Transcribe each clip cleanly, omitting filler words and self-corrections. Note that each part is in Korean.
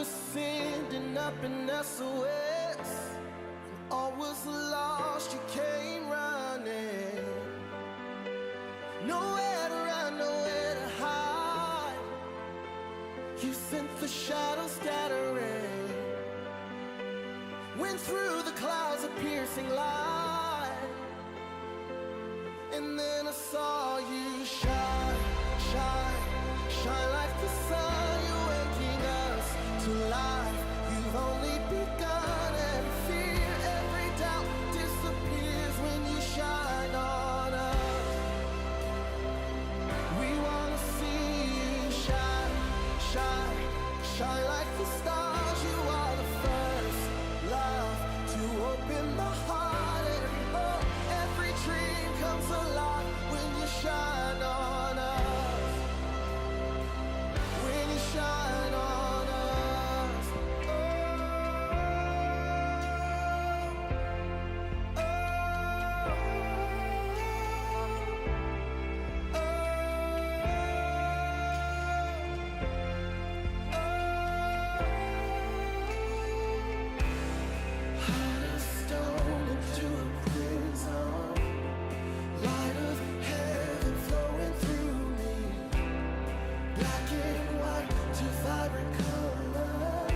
was sending up an SOS. All was lost, you came running. Nowhere to run, nowhere to hide. You sent the shadows scattering. Went through the clouds of piercing light. And then I saw you shine, shine, shine like the sun. You're waking us to life. You've only begun, and fear, every doubt disappears when you shine on us. We wanna see you shine, shine, shine like the stars. You are the first love to open my heart, and oh, every dream comes alive when you shine on us. When you shine on us. Oh, oh, Heart of stone into a prison. Light of heaven flowing through me. Black and white to vibrant colors.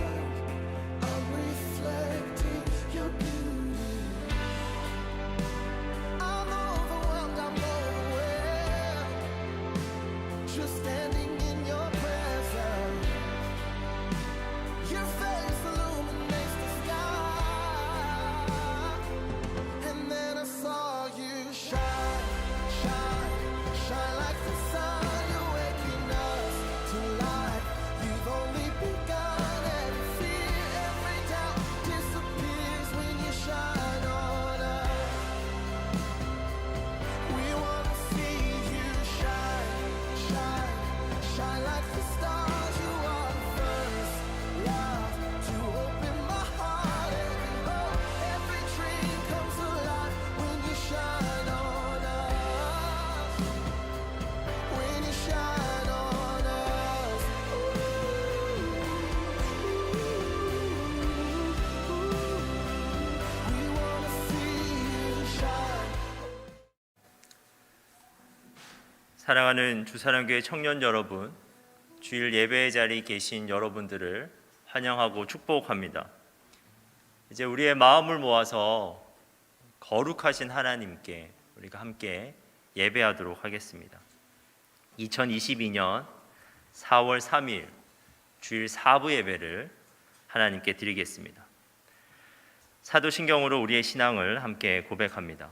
I'm reflecting your beauty. I'm overwhelmed, I'm overwhelmed. Just standing in your presence. Your face illuminates the sky. And then I saw you shine, shine, shine like the sun. You're waking us to life. You've only begun, and fear, every doubt disappears when you shine on us. We wanna see you shine, shine, shine like the stars. You are the first love to open my heart, and oh, every dream comes alive when you shine on us. When you shine on us. We wanna see you shine. 사랑하는 주사랑교회 청년 여러분, 주일 예배의 자리에 계신 여러분들을 환영하고 축복합니다. 이제 우리의 마음을 모아서 거룩하신 하나님께 우리가 함께 예배하도록 하겠습니다. 2022년 4월 3일 주일 4부 예배를 하나님께 드리겠습니다. 사도신경으로 우리의 신앙을 함께 고백합니다.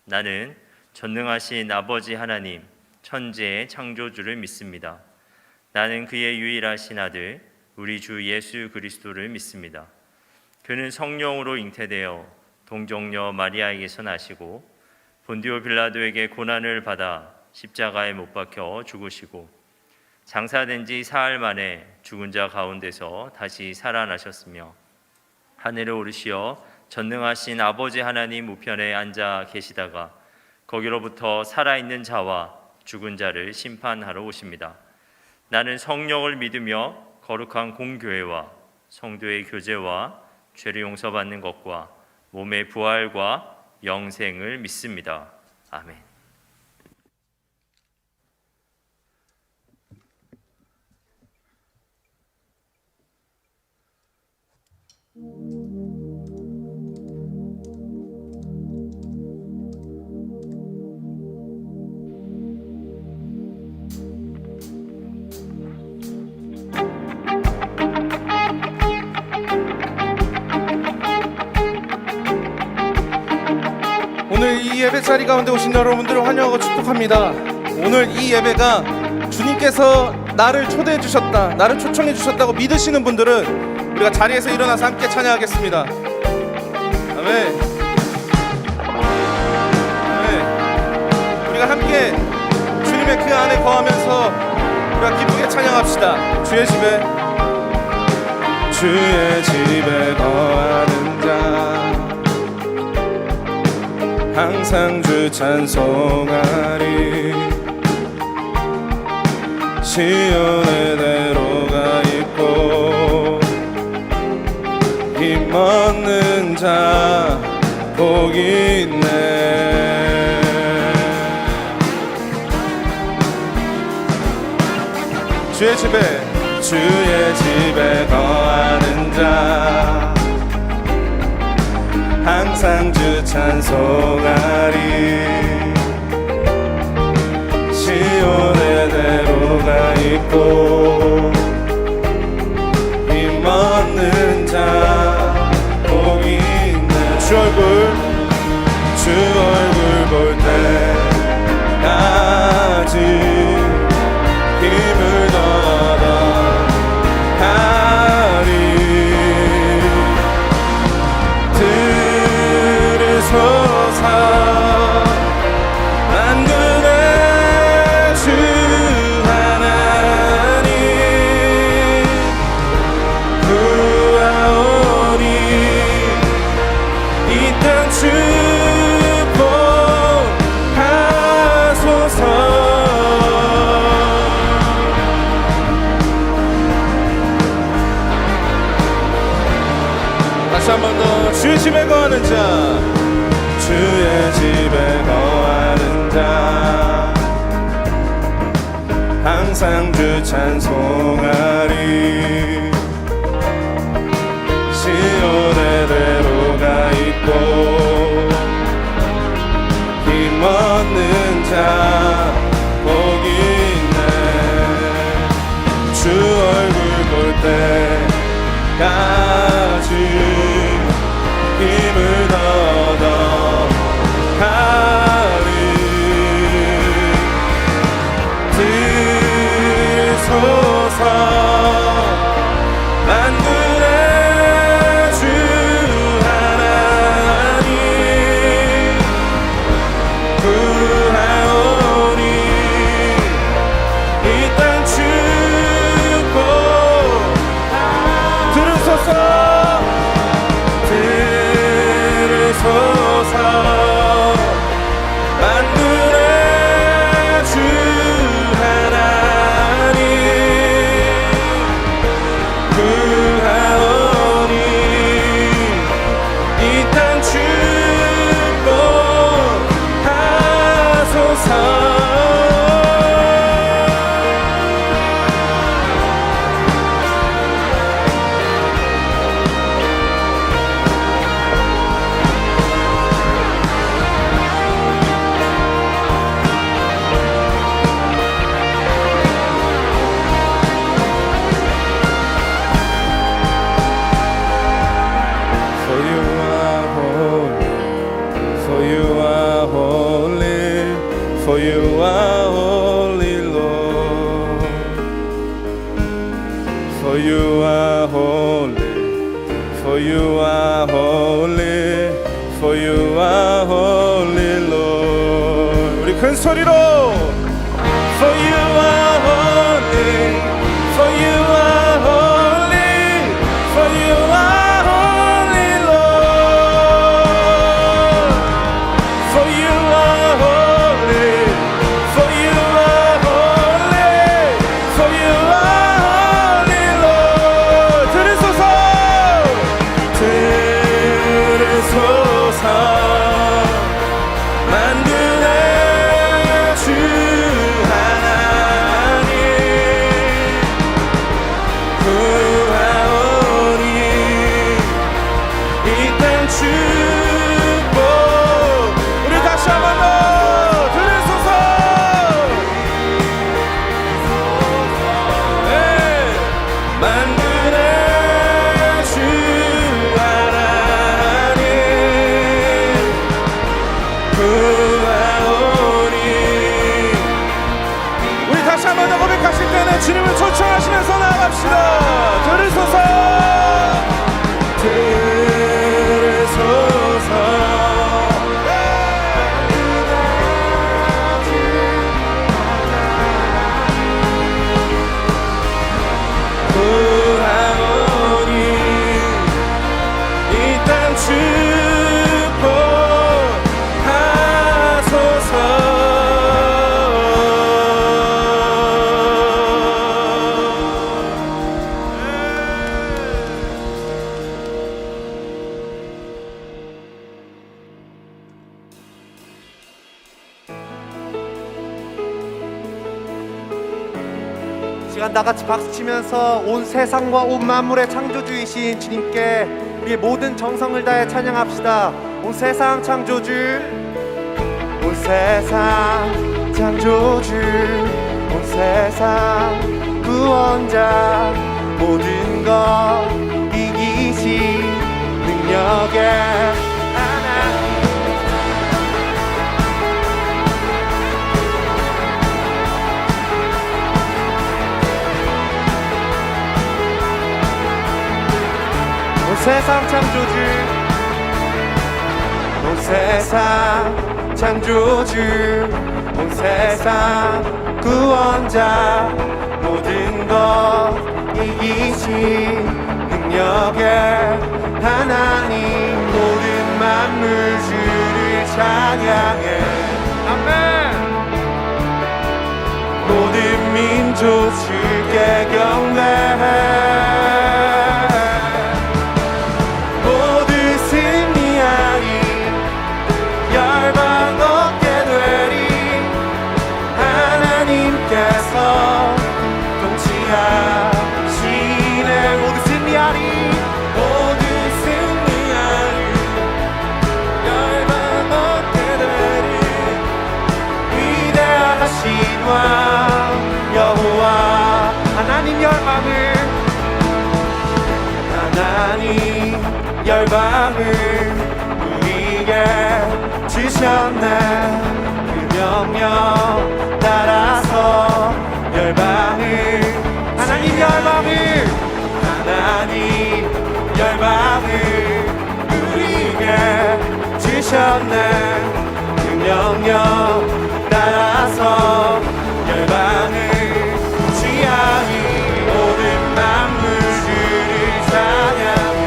나는 전능하신 아버지 하나님, 천지의 창조주를 믿습니다. 나는 그의 유일하신 아들, 우리 주 예수 그리스도를 믿습니다. 그는 성령으로 잉태되어 동정녀 마리아에게서 나시고 본디오 빌라도에게 고난을 받아 십자가에 못 박혀 죽으시고 장사된 지 사흘 만에 죽은 자 가운데서 다시 살아나셨으며 하늘에 오르시어 전능하신 아버지 하나님 우편에 앉아 계시다가 거기로부터 살아있는 자와 죽은 자를 심판하러 오십니다. 나는 성령을 믿으며 거룩한 공교회와 성도의 교제와 죄를 용서받는 것과 몸의 부활과 영생을 믿습니다. 아멘. 오늘 이 예배 자리 가운데 오신 여러분들을 환영하고 축복합니다. 오늘 이 예배가 주님께서 나를 초대해 주셨다, 나를 초청해 주셨다고 믿으시는 분들은 우리가 자리에서 일어나서 함께 찬양하겠습니다. 아멘. 아멘. 우리가 함께 주님의 그 안에 거하면서 우리가 기쁘게 찬양합시다. 주의 집에 거하는 자 항상 주 찬송하리. 시온의 대로가 있고 힘없는 자 복이 있네. 주의 집에 거하는 자 항상 주 찬송하리. 시온의 대로가 있고 힘없는 자 복이 있네. 주 얼굴 볼 때까지 힘을 더 얻어가리. 들으소서 만군의 주 하나님 구하오니 이 땅 축복하소서. 다시 한 번 더. 주의 집에 거하는 자 주의 집에 거하는 자 항상 주 찬송하리. 시온의 대로가 있고 힘없는 자 복이 있네. 주 얼굴 볼 때까지 힘을 더 얻어가리. 들으소서 만군의 주 하나님 구하오니 이 땅 축복. 들으소서 만군의 주 하나님 구하오니 이 땅 축복하소서. For you are holy, Lord. For you are holy. For you are holy. For you are holy, Lord. 우리 큰 소리로. For you are holy. For you are holy. For you are holy, Lord. For you are holy. For you are holy. For you are holy, Lord. 들으소서. 들으소서 만군의 주 하나님 구하오니 이 땅 축복. 우리 다시 한번 더 들으소서. 네. 만군의 주 하나님 구하오니. 우리 다시 한번 더 고백하실 때는 주님을 초청하시면서 나아갑시다. 들으소서. 들으소서. 구하오니 이 땅 축복하소서. 시간 다 같이 박수치면서 온 세상과 온 만물의 창조주이신 주님께 우리의 모든 정성을 다해 찬양합시다. 온 세상 창조주, 온 세상 창조주, 온 세상 구원자, 모든 것 이기신 능력의 하나님. 온 세상 창조주, 온 세상 창조주, 온 세상 구원자, 모든 것 이기신 능력의 하나님. 모든 만물 주를 찬양해. 아멘. 모든 민족 주께 경배해. 모두 승리하리, 열방 얻게 되리. 하나님께서 통치하시네. 모두 승리하리, 모두 승리하리, 열방 얻게 되리. 위대하신 왕 여호와 하나님 열방을, 하나님 열방을 우리에게 주셨네. 그 명령 따라서 열방을, 하나님 열방을, 하나님 열방을 우리에게 주셨네. 그 명령 따라서 열방을 취하니 모든 만물 주를 찬양해.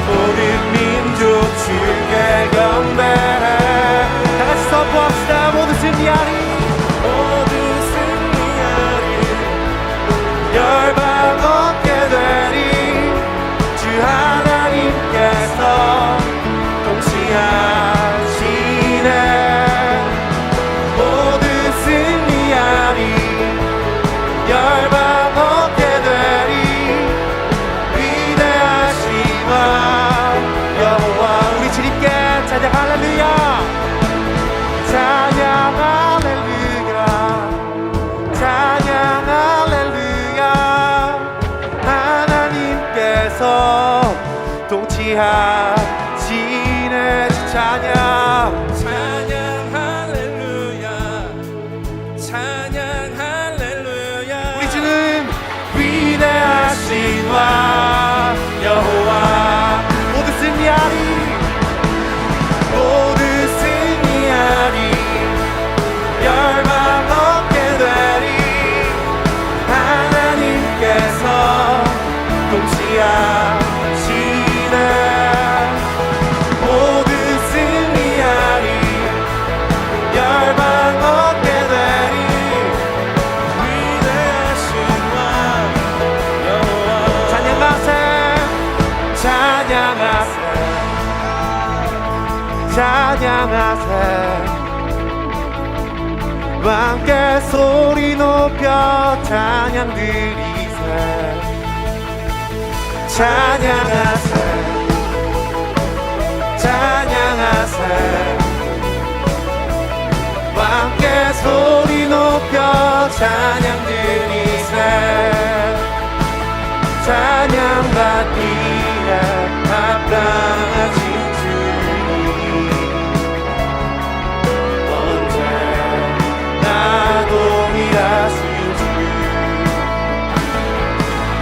모든 민족 주께 경배해. 다같이 선포합시다. 모두 승리하리, 모두 승리하리, 열방 얻게 되리. 주 하나님께서 통치하시네. 모두 승리하리, 열방 얻게 되리. 위대하신 왕 여호와 우리 주님께 찬양 할렐루야, 찬양 할렐루야, 찬양 할렐루야. 하나님께서 통치하시네. 찬양, 찬양 할렐루야, 찬양 할렐루야. 우리 주는 위대하신 왕 여호와. 모두 승리하리, 모두 승리하리, 열방 얻게 되리. 하나님께서 통치하시네. 모두 승리하리, 열방 얻게 되리. 위대하신 왕 여호와. 찬양하세, 찬양하세, 찬양하세. 왕께 소리 높여 찬양 드리세. 찬양하세, 찬양하세. 왕께 소리 높여 찬양 드리세. 찬양 받기에 합당하신 주님, 언제나 동일하신 주.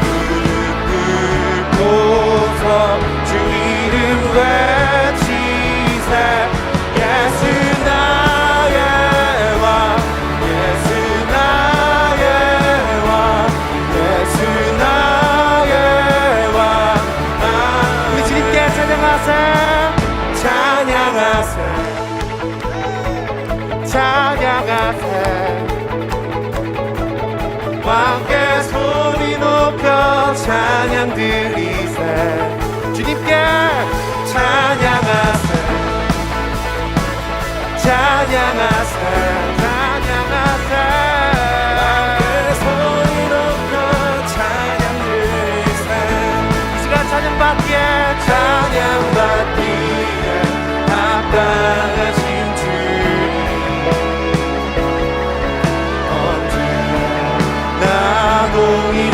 무릎 꿇고서 주 이름 외치세. 예수 나의 왕, 예수 나의 왕, 예수 나의 왕. 우리 주님께 찬양하세, 찬양하세, 찬양하세. 왕께 소리 높여 찬양 드리세. 주님께 찬양하세, 찬양하세, 찬양하세.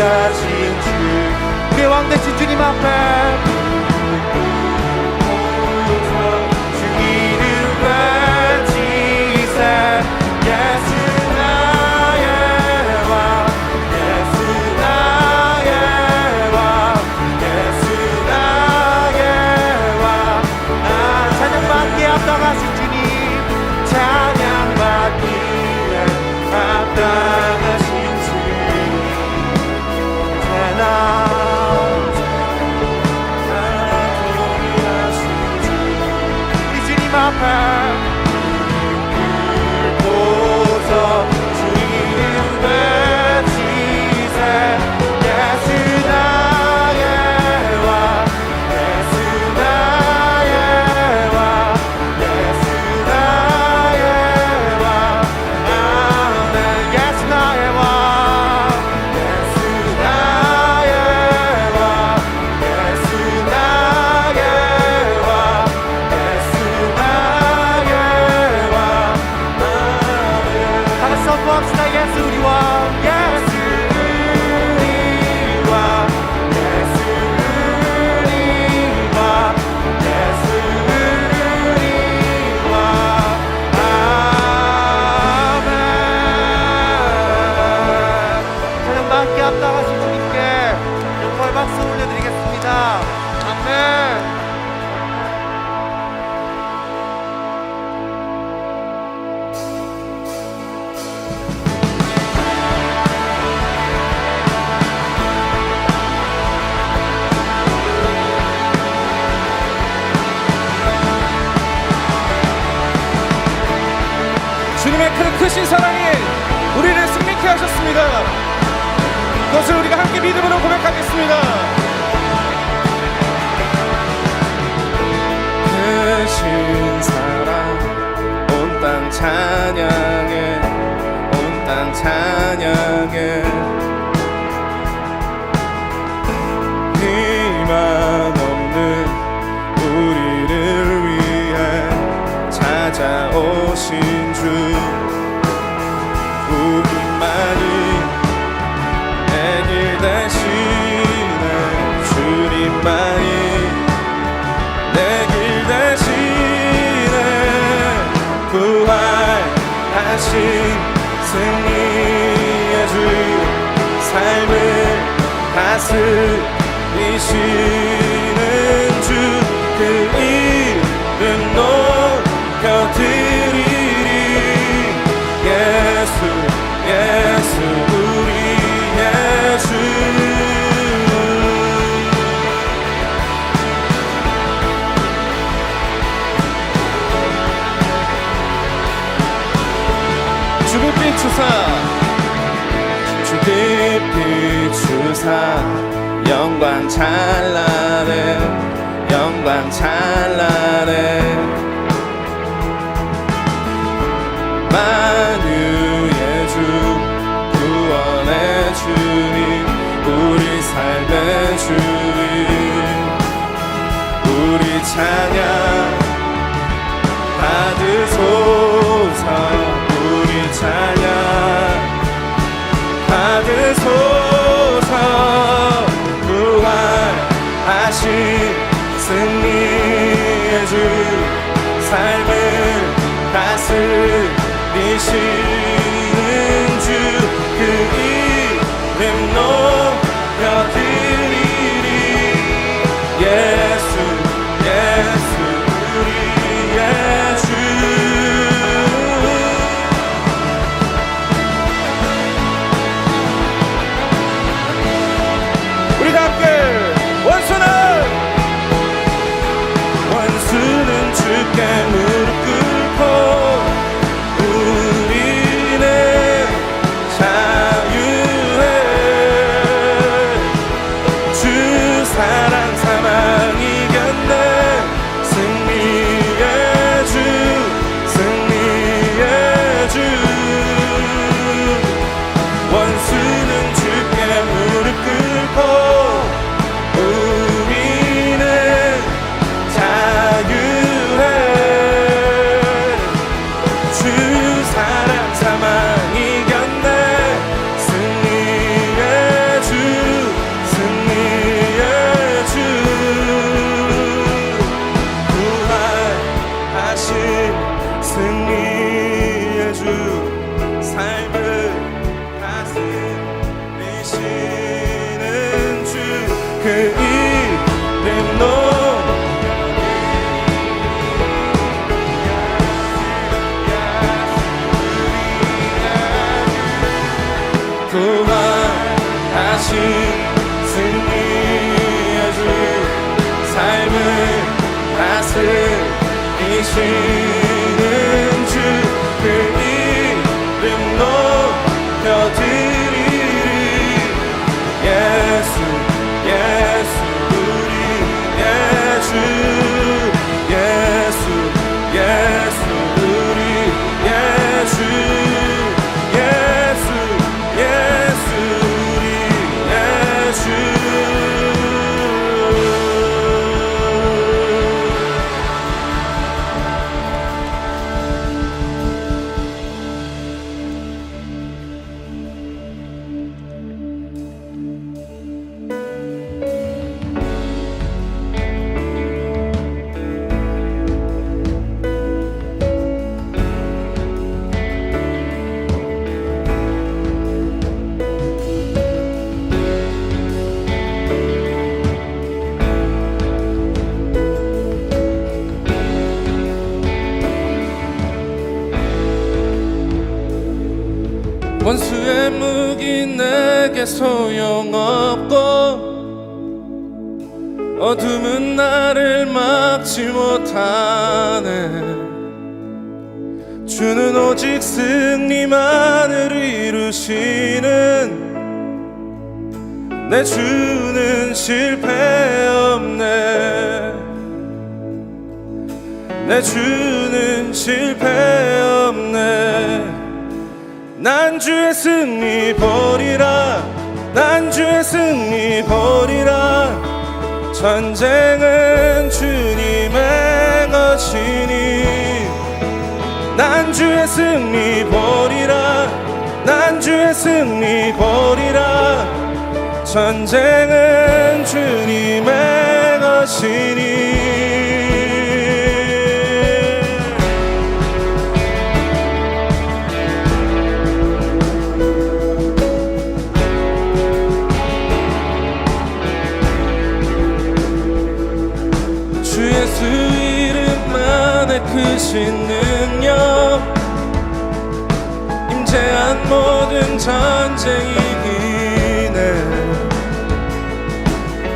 유일하신 주 우리의 왕 되신 주님 앞에 주 이름 외치세 예수 나의 왕 예수 나의 왕 예수 나의 왕 찬양받기에 합당하신 주님 찬양받기에 합당하신 우리 주님 앞에 보서 주 이름 외치세 예수 나의 왕 예수 나의 왕 예수 나의 왕 아멘 예수 나의 왕 예수 나의 왕 예수 나의 왕 예수 나의 왕 아멘 다같이 선포합시다 예수 우리 왕 예수 우리 왕 예수 우리 왕 예수 우리 왕 아멘 찬양받기에 합당하신 주님께 영광의 박수 올려드리겠습니다. 아멘. 주님의 그 크신 사랑이 우리를 승리케 하셨습니다. 그것을 우리가 함께 믿음으로 고백하겠습니다. 크신 사랑 온 땅 찬양해 온 땅 찬양해 희망 없는 우리를 위해 찾아오신 주 우리만이 내 길 대신에 주님만이 내 길 대신에 부활하신 승리의 주 삶을 다스리시는 주 그 이름 높여드리리 예수 예수 우리 예수 주빛 주사 주빛 주사 영광 찬란해 영광 찬란해 만유의 주 구원의 주님 우리 삶의 주님 우리 찬양 받으소서 우리 찬양 받으소서 부활하신 승리의 주 삶을 다스리시는 주 그 이름 높여드리리 예수 예수 우리의 주 우리 다 함께 원수는 주께 무릎 그 이름 높여 구원하신 승리의 주 삶을 다스리시는 주 그 이름 높여드리리 예수 예수 우리의 주 예수 예수 우리의 주 예수 예수 우리의 주 원수의 무기 내게 소용없고 어둠은 나를 막지 못하네 주는 오직 승리만을 이루시는 내 주는 실패 없네 내 주는 실패 없네 난 주의 승리 보리라 난 주의 승리 보리라 전쟁은 주님의 것이니 난 주의 승리 보리라 난 주의 승리 보리라 전쟁은 주님의 것이니 예수 이름만의 크신 능력 임재한 모든 전쟁이 이기네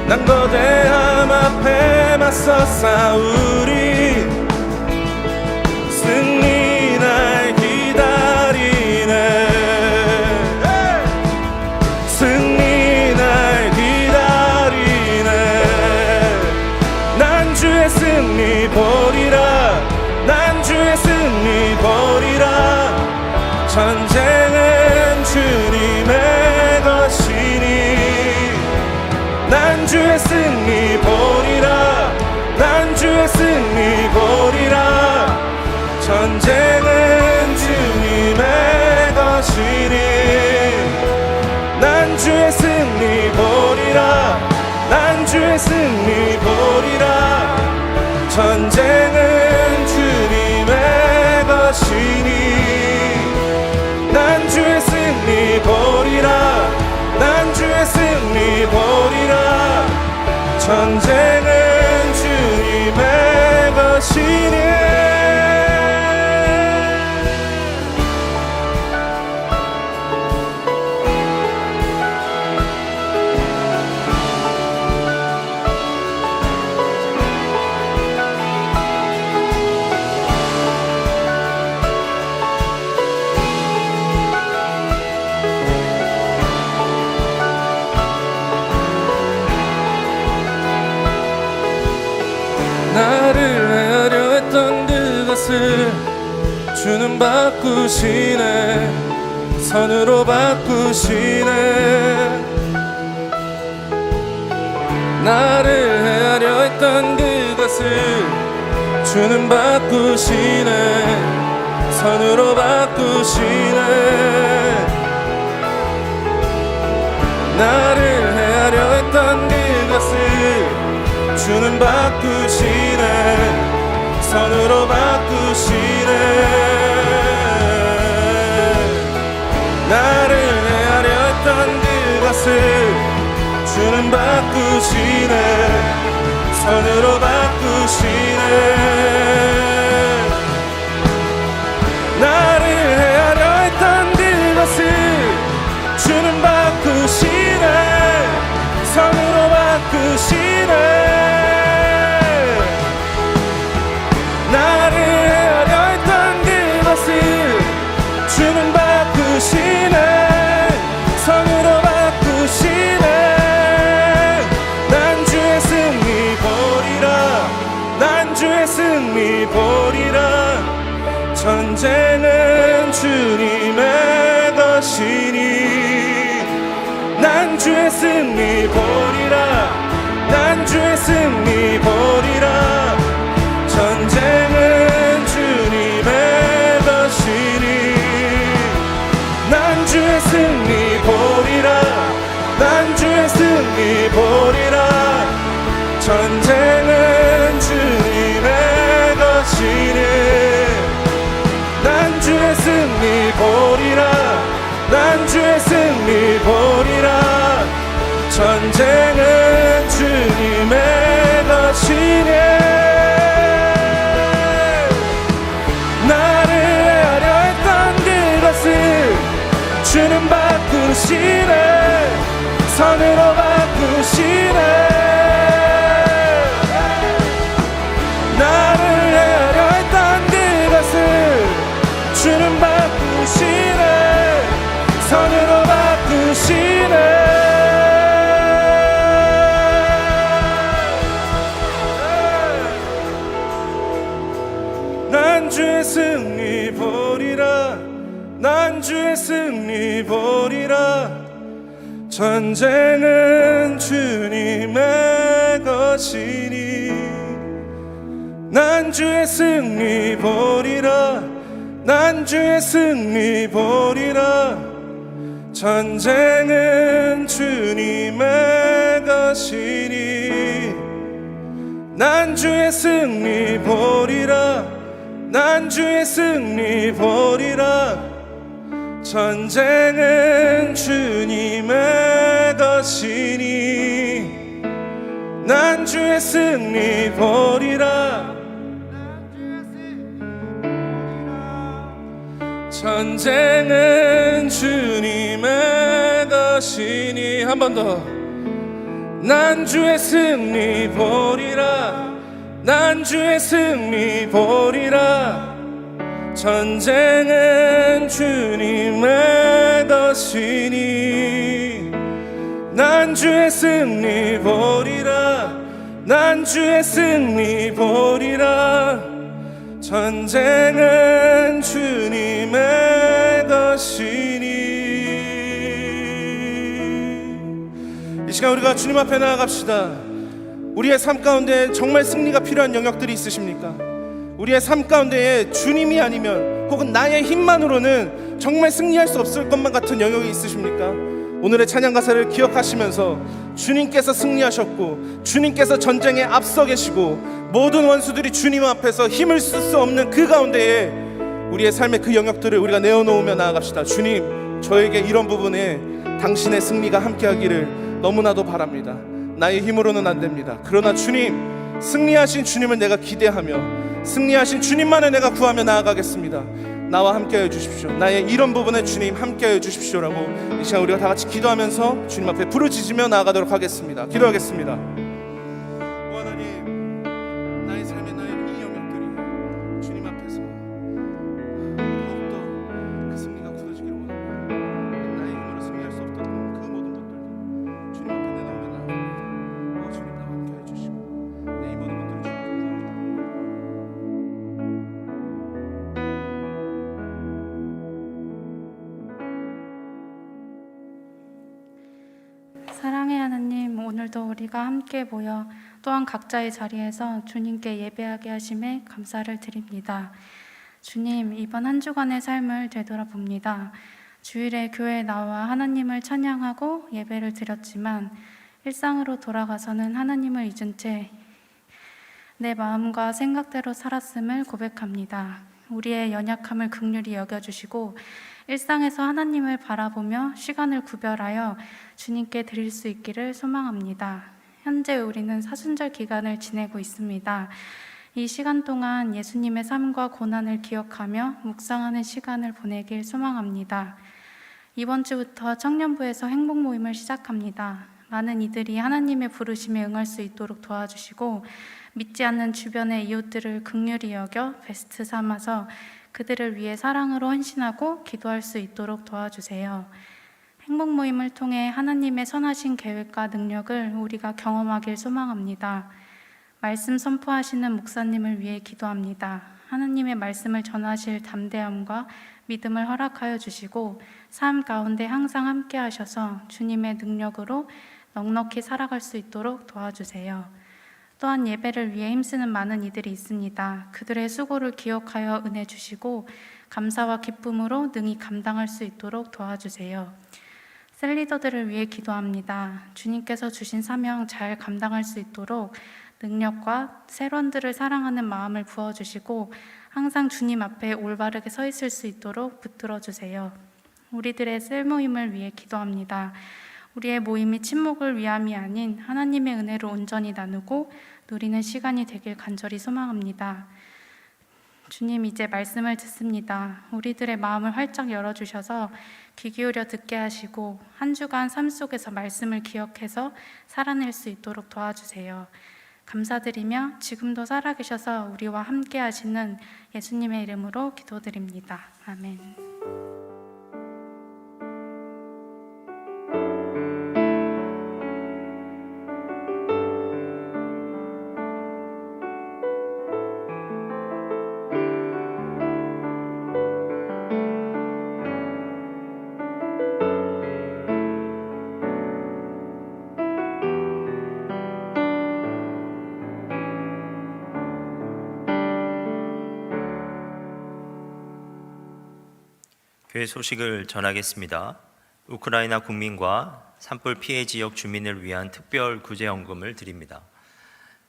난 거대함 앞에 맞서 싸우리 승리 날 기다리네 승리 날 기다리네 난 주의 승리 보리라 난 주의 승리 보리라 전쟁은 주님의 것이니 난 주의 승리 보리라 난 주의 승리 보리라 전쟁은 주님의 것이니 난 주의 승리 보리라 난 주의 승리 보리라 전쟁은 주님의 것이니 난 주의 승리 보리라 난 주의 승리 보리라 전쟁은 주님의 것이니 나를 헤아려 했던 그것을 주는 바꾸시네 선으로 바꾸시네 나를 헤아려 했던 그것을 주는 바꾸시네 선으로 바꾸시네 나를 헤아려 했던 그것을 주는 바꾸시네 선으로 바꾸시네 나를 헤아려 했던 그것을 주는 바꾸시네 바꾸시네 선으로 바꾸시네 나를 헤아려 했던 그것을 주는 바꾸시네 선으로 바꾸시네 나를 헤아려 했던 그것을 주는 바꾸시네 선으로 바꾸시네 난 주의 승리 보리라 난 주의 승리 보리라 전쟁은 주님의 것이니 난 주의 승리 보리라 난 주의 승리 보리라 전쟁은 주님의 것이니 난 주의 승리 보리라 난 주의 승리 보리라 전쟁은 주님의 것이니 난 주의 승리 보리라 난 주의 승리 보리라 전쟁은 주님의 것이니 나를 헤아려 했던 그것을 주는 바꾸시네 선으로 바꾸시네 나를 헤아려 했던 그것을 주는 바꾸시네 선으로 바꾸시네 난 주의 승리 보리라 난 주의 승리 보리라 전쟁은 주님의 것이니 난 주의 승리 보리라 난 주의 승리 보리라 전쟁은 주님의 것이니 난 주의 승리 보리라 난 주의 승리 보리라 전쟁은 주님의 것이니 난 주의 승리 보리라 전쟁은 주님의 것이니 한 번 더 난 주의 승리 보리라 난 주의 승리 보리라 전쟁은 주님의 것이니 난 주의 승리 보리라 난 주의 승리 보리라 전쟁은 주님의 것이니 이 시간 우리가 주님 앞에 나아갑시다. 우리의 삶 가운데 정말 승리가 필요한 영역들이 있으십니까? 우리의 삶 가운데에 주님이 아니면 혹은 나의 힘만으로는 정말 승리할 수 없을 것만 같은 영역이 있으십니까? 오늘의 찬양 가사를 기억하시면서 주님께서 승리하셨고 주님께서 전쟁에 앞서 계시고 모든 원수들이 주님 앞에서 힘을 쓸 수 없는 그 가운데에 우리의 삶의 그 영역들을 우리가 내어놓으며 나아갑시다. 주님, 저에게 이런 부분에 당신의 승리가 함께하기를 너무나도 바랍니다. 나의 힘으로는 안 됩니다. 그러나 주님, 승리하신 주님을 내가 기대하며 승리하신 주님만을 내가 구하며 나아가겠습니다. 나와 함께하여 주십시오. 나의 이런 부분에 주님 함께하여 주십시오라고 이 시간 우리가 다 같이 기도하면서 주님 앞에 부르짖으며 나아가도록 하겠습니다. 기도하겠습니다. 오 하나님, 나의 삶의 나의 이 영역들이 주님 앞에서 더욱더 그 승리가 굳어지기를 원합니다. 나의 힘으로 승리할 수 없던 그 모든 것들도 주님 앞에 내놓으며 나아갑니다. 오 주님, 나와 함께하여 주시고 내 이 모든 것들을 주님 앞에 사랑의 하나님, 오늘도 우리가 함께 모여 또한 각자의 자리에서 주님께 예배하게 하심에 감사를 드립니다. 주님, 이번 한 주간의 삶을 되돌아봅니다. 주일에 교회에 나와 하나님을 찬양하고 예배를 드렸지만 일상으로 돌아가서는 하나님을 잊은 채 내 마음과 생각대로 살았음을 고백합니다. 우리의 연약함을 긍휼히 여겨주시고 일상에서 하나님을 바라보며 시간을 구별하여 주님께 드릴 수 있기를 소망합니다. 현재 우리는 사순절 기간을 지내고 있습니다. 이 시간 동안 예수님의 삶과 고난을 기억하며 묵상하는 시간을 보내길 소망합니다. 이번 주부터 청년부에서 행복 모임을 시작합니다. 많은 이들이 하나님의 부르심에 응할 수 있도록 도와주시고 믿지 않는 주변의 이웃들을 긍휼히 여겨 베스트 삼아서 그들을 위해 사랑으로 헌신하고 기도할 수 있도록 도와주세요. 행복 모임을 통해 하나님의 선하신 계획과 능력을 우리가 경험하길 소망합니다. 말씀 선포하시는 목사님을 위해 기도합니다. 하나님의 말씀을 전하실 담대함과 믿음을 허락하여 주시고 삶 가운데 항상 함께 하셔서 주님의 능력으로 넉넉히 살아갈 수 있도록 도와주세요. 또한 예배를 위해 힘쓰는 많은 이들이 있습니다. 그들의 수고를 기억하여 은혜 주시고 감사와 기쁨으로 능히 감당할 수 있도록 도와주세요. 셀리더들을 위해 기도합니다. 주님께서 주신 사명 잘 감당할 수 있도록 능력과 세런들을 사랑하는 마음을 부어주시고 항상 주님 앞에 올바르게 서 있을 수 있도록 붙들어 주세요. 우리들의 셀 모임을 위해 기도합니다. 우리의 모임이 침묵을 위함이 아닌 하나님의 은혜로 온전히 나누고 누리는 시간이 되길 간절히 소망합니다. 주님, 이제 말씀을 듣습니다. 우리들의 마음을 활짝 열어주셔서 귀 기울여 듣게 하시고 한 주간 삶 속에서 말씀을 기억해서 살아낼 수 있도록 도와주세요. 감사드리며 지금도 살아계셔서 우리와 함께 하시는 예수님의 이름으로 기도드립니다. 아멘. 교회 소식을 전하겠습니다. 우크라이나 국민과 산불 피해 지역 주민을 위한 특별 구제연금을 드립니다.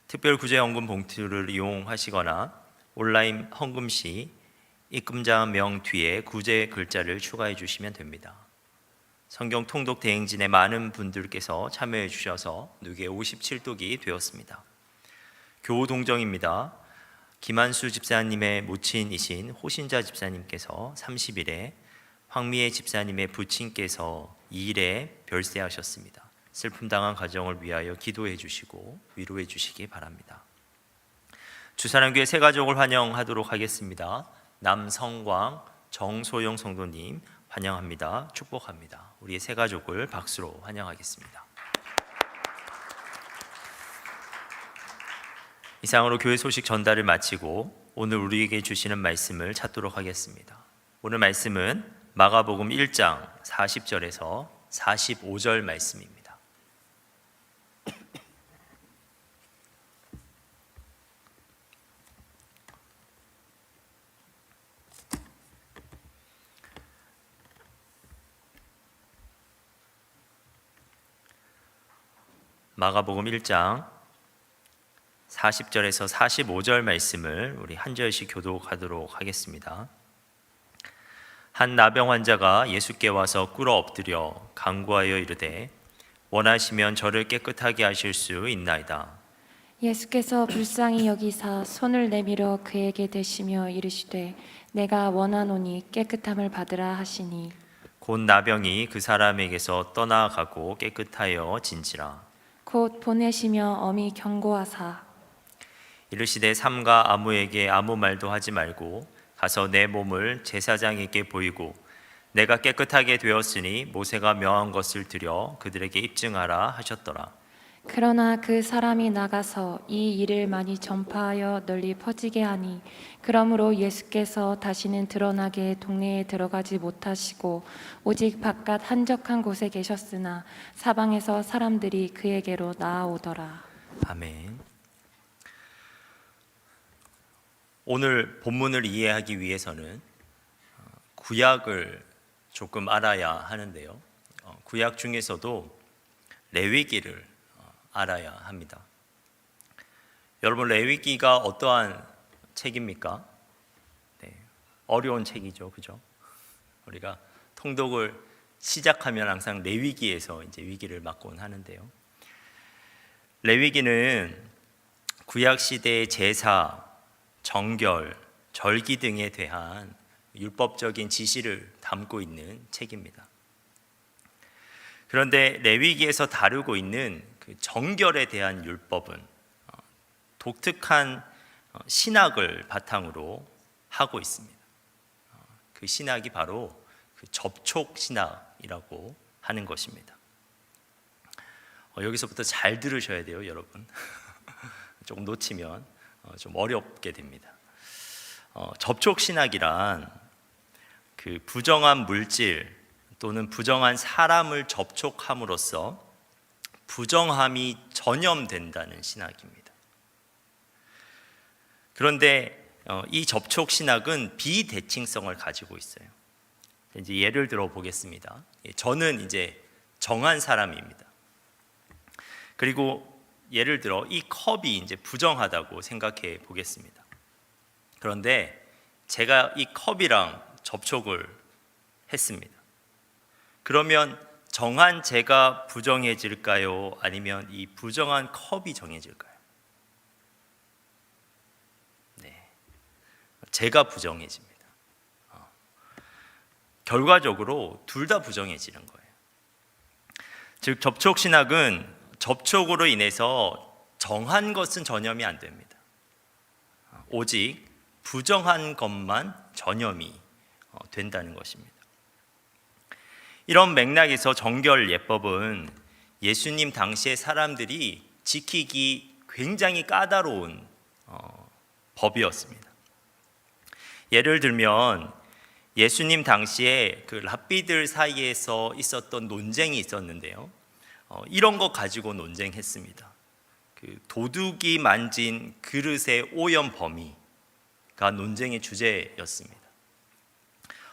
특별 구제연금 봉투를 이용하시거나 온라인 헌금 시 입금자명 뒤에 구제 글자를 추가해 주시면 됩니다. 성경 통독 대행진의 많은 분들께서 참여해 주셔서 누계 57독이 되었습니다. 교우동정입니다. 김한수 집사님의 모친이신 호신자 집사님께서 30일에 황미애 집사님의 부친께서 2일에 별세하셨습니다. 슬픔당한 가정을 위하여 기도해 주시고 위로해 주시기 바랍니다. 주사랑교회 새 가족을 환영하도록 하겠습니다. 남성광, 정소영 성도님 환영합니다. 축복합니다. 우리의 새 가족을 박수로 환영하겠습니다. 이상으로 교회 소식 전달을 마치고 오늘 우리에게 주시는 말씀을 찾도록 하겠습니다. 오늘 말씀은 마가복음 1장 40절에서 45절 말씀입니다. 마가복음 1장 40절에서 45절 말씀을 우리 한 절씩 교독하도록 하겠습니다. 한 나병 환자가 예수께 와서 꿇어 엎드려 간구하여 이르되 원하시면 저를 깨끗하게 하실 수 있나이다. 예수께서 불쌍히 여기사 손을 내밀어 그에게 대시며 이르시되 내가 원하노니 깨끗함을 받으라 하시니 곧 나병이 그 사람에게서 떠나가고 깨끗하여 진지라. 곧 보내시며 엄히 경고하사 이르시되 삼가 아무에게 아무 말도 하지 말고 가서 내 몸을 제사장에게 보이고 내가 깨끗하게 되었으니 모세가 명한 것을 드려 그들에게 입증하라 하셨더라. 그러나 그 사람이 나가서 이 일을 많이 전파하여 널리 퍼지게 하니 그러므로 예수께서 다시는 드러나게 동네에 들어가지 못하시고 오직 바깥 한적한 곳에 계셨으나 사방에서 사람들이 그에게로 나아오더라. 아멘. 오늘 본문을 이해하기 위해서는 구약을 조금 알아야 하는데요. 구약 중에서도 레위기를 알아야 합니다. 여러분, 레위기가 어떠한 책입니까? 네, 어려운 책이죠, 그죠? 우리가 통독을 시작하면 항상 레위기에서 이제 위기를 맞곤 하는데요. 레위기는 구약 시대의 제사, 정결, 절기 등에 대한 율법적인 지시를 담고 있는 책입니다. 그런데 레위기에서 다루고 있는 그 정결에 대한 율법은 독특한 신학을 바탕으로 하고 있습니다. 그 신학이 바로 그 접촉 신학이라고 하는 것입니다. 여기서부터 잘 들으셔야 돼요, 여러분. 조금 놓치면 좀 어렵게 됩니다. 접촉 신학이란 그 부정한 물질 또는 부정한 사람을 접촉함으로써 부정함이 전염된다는 신학입니다. 그런데 이 접촉 신학은 비대칭성을 가지고 있어요. 이제 예를 들어 보겠습니다. 저는 이제 정한 사람입니다. 그리고 예를 들어 이 컵이 이제 부정하다고 생각해 보겠습니다. 그런데 제가 이 컵이랑 접촉을 했습니다. 그러면 정한 제가 부정해질까요? 아니면 이 부정한 컵이 정해질까요? 네, 제가 부정해집니다. 결과적으로 둘 다 부정해지는 거예요. 즉 접촉 신학은 접촉으로 인해서 정한 것은 전염이 안 됩니다. 오직 부정한 것만 전염이 된다는 것입니다. 이런 맥락에서 정결 예법은 예수님 당시의 사람들이 지키기 굉장히 까다로운 법이었습니다. 예를 들면 예수님 당시에 그 랍비들 사이에서 있었던 논쟁이 있었는데요. 이런 것 가지고 논쟁했습니다. 그 도둑이 만진 그릇의 오염 범위가 논쟁의 주제였습니다.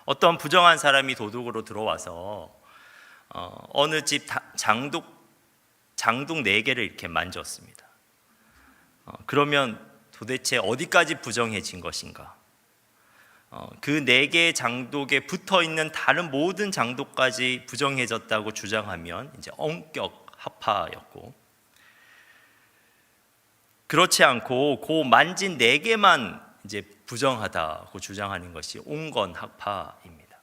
어떤 부정한 사람이 도둑으로 들어와서 어느 집 장독 4개를 이렇게 만졌습니다. 그러면 도대체 어디까지 부정해진 것인가? 그 4개의 장독에 붙어있는 다른 모든 장독까지 부정해졌다고 주장하면 이제 엄격 합파였고, 그렇지 않고 그 만진 4개만 이제 부정하다고 주장하는 것이 온건 학파입니다.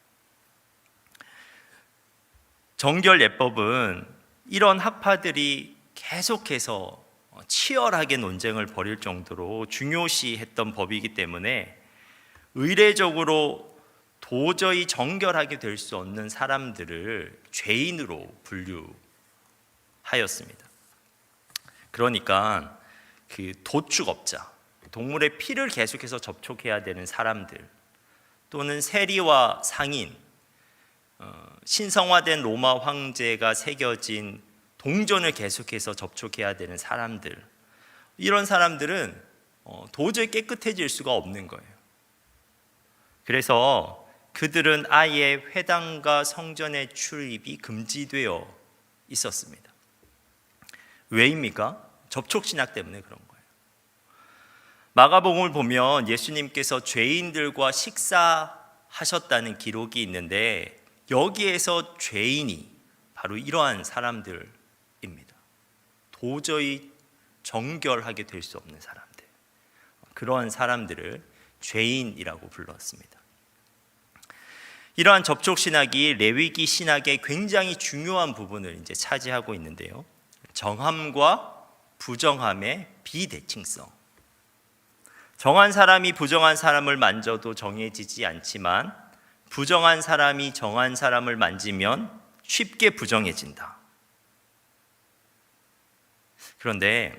정결 예법은 이런 학파들이 계속해서 치열하게 논쟁을 벌일 정도로 중요시했던 법이기 때문에 의례적으로 도저히 정결하게 될 수 없는 사람들을 죄인으로 분류하였습니다. 그러니까 그 도축업자, 동물의 피를 계속해서 접촉해야 되는 사람들, 또는 세리와 상인, 신성화된 로마 황제가 새겨진 동전을 계속해서 접촉해야 되는 사람들, 이런 사람들은 도저히 깨끗해질 수가 없는 거예요. 그래서 그들은 아예 회당과 성전의 출입이 금지되어 있었습니다. 왜입니까? 접촉신학 때문에 그런 거예요. 마가복음을 보면 예수님께서 죄인들과 식사하셨다는 기록이 있는데, 여기에서 죄인이 바로 이러한 사람들입니다. 도저히 정결하게 될 수 없는 사람들, 그러한 사람들을 죄인이라고 불렀습니다. 이러한 접촉 신학이 레위기 신학의 굉장히 중요한 부분을 이제 차지하고 있는데요. 정함과 부정함의 비대칭성. 정한 사람이 부정한 사람을 만져도 정해지지 않지만 부정한 사람이 정한 사람을 만지면 쉽게 부정해진다. 그런데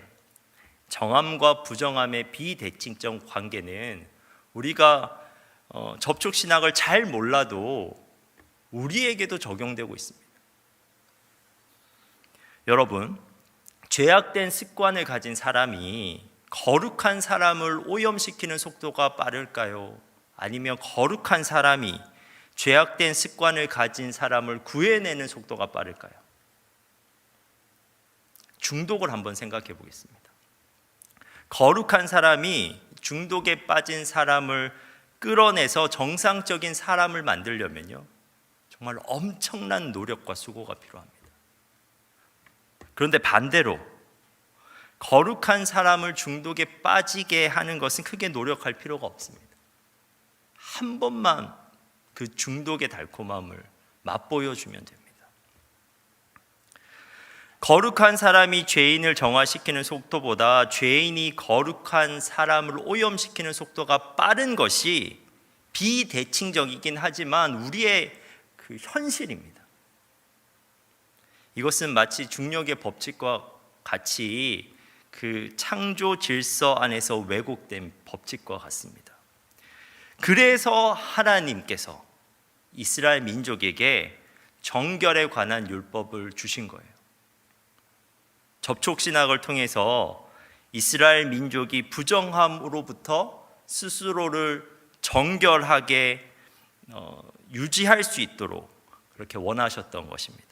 정함과 부정함의 비대칭적 관계는 우리가 접촉 신학을 잘 몰라도 우리에게도 적용되고 있습니다. 여러분, 죄악된 습관을 가진 사람이 거룩한 사람을 오염시키는 속도가 빠를까요? 아니면 거룩한 사람이 죄악된 습관을 가진 사람을 구해내는 속도가 빠를까요? 중독을 한번 생각해 보겠습니다. 거룩한 사람이 중독에 빠진 사람을 끌어내서 정상적인 사람을 만들려면요, 정말 엄청난 노력과 수고가 필요합니다. 그런데 반대로 거룩한 사람을 중독에 빠지게 하는 것은 크게 노력할 필요가 없습니다. 한 번만 그 중독의 달콤함을 맛보여 주면 됩니다. 거룩한 사람이 죄인을 정화시키는 속도보다 죄인이 거룩한 사람을 오염시키는 속도가 빠른 것이 비대칭적이긴 하지만 우리의 그 현실입니다. 이것은 마치 중력의 법칙과 같이 그 창조 질서 안에서 왜곡된 법칙과 같습니다. 그래서 하나님께서 이스라엘 민족에게 정결에 관한 율법을 주신 거예요. 접촉신학을 통해서 이스라엘 민족이 부정함으로부터 스스로를 정결하게 유지할 수 있도록 그렇게 원하셨던 것입니다.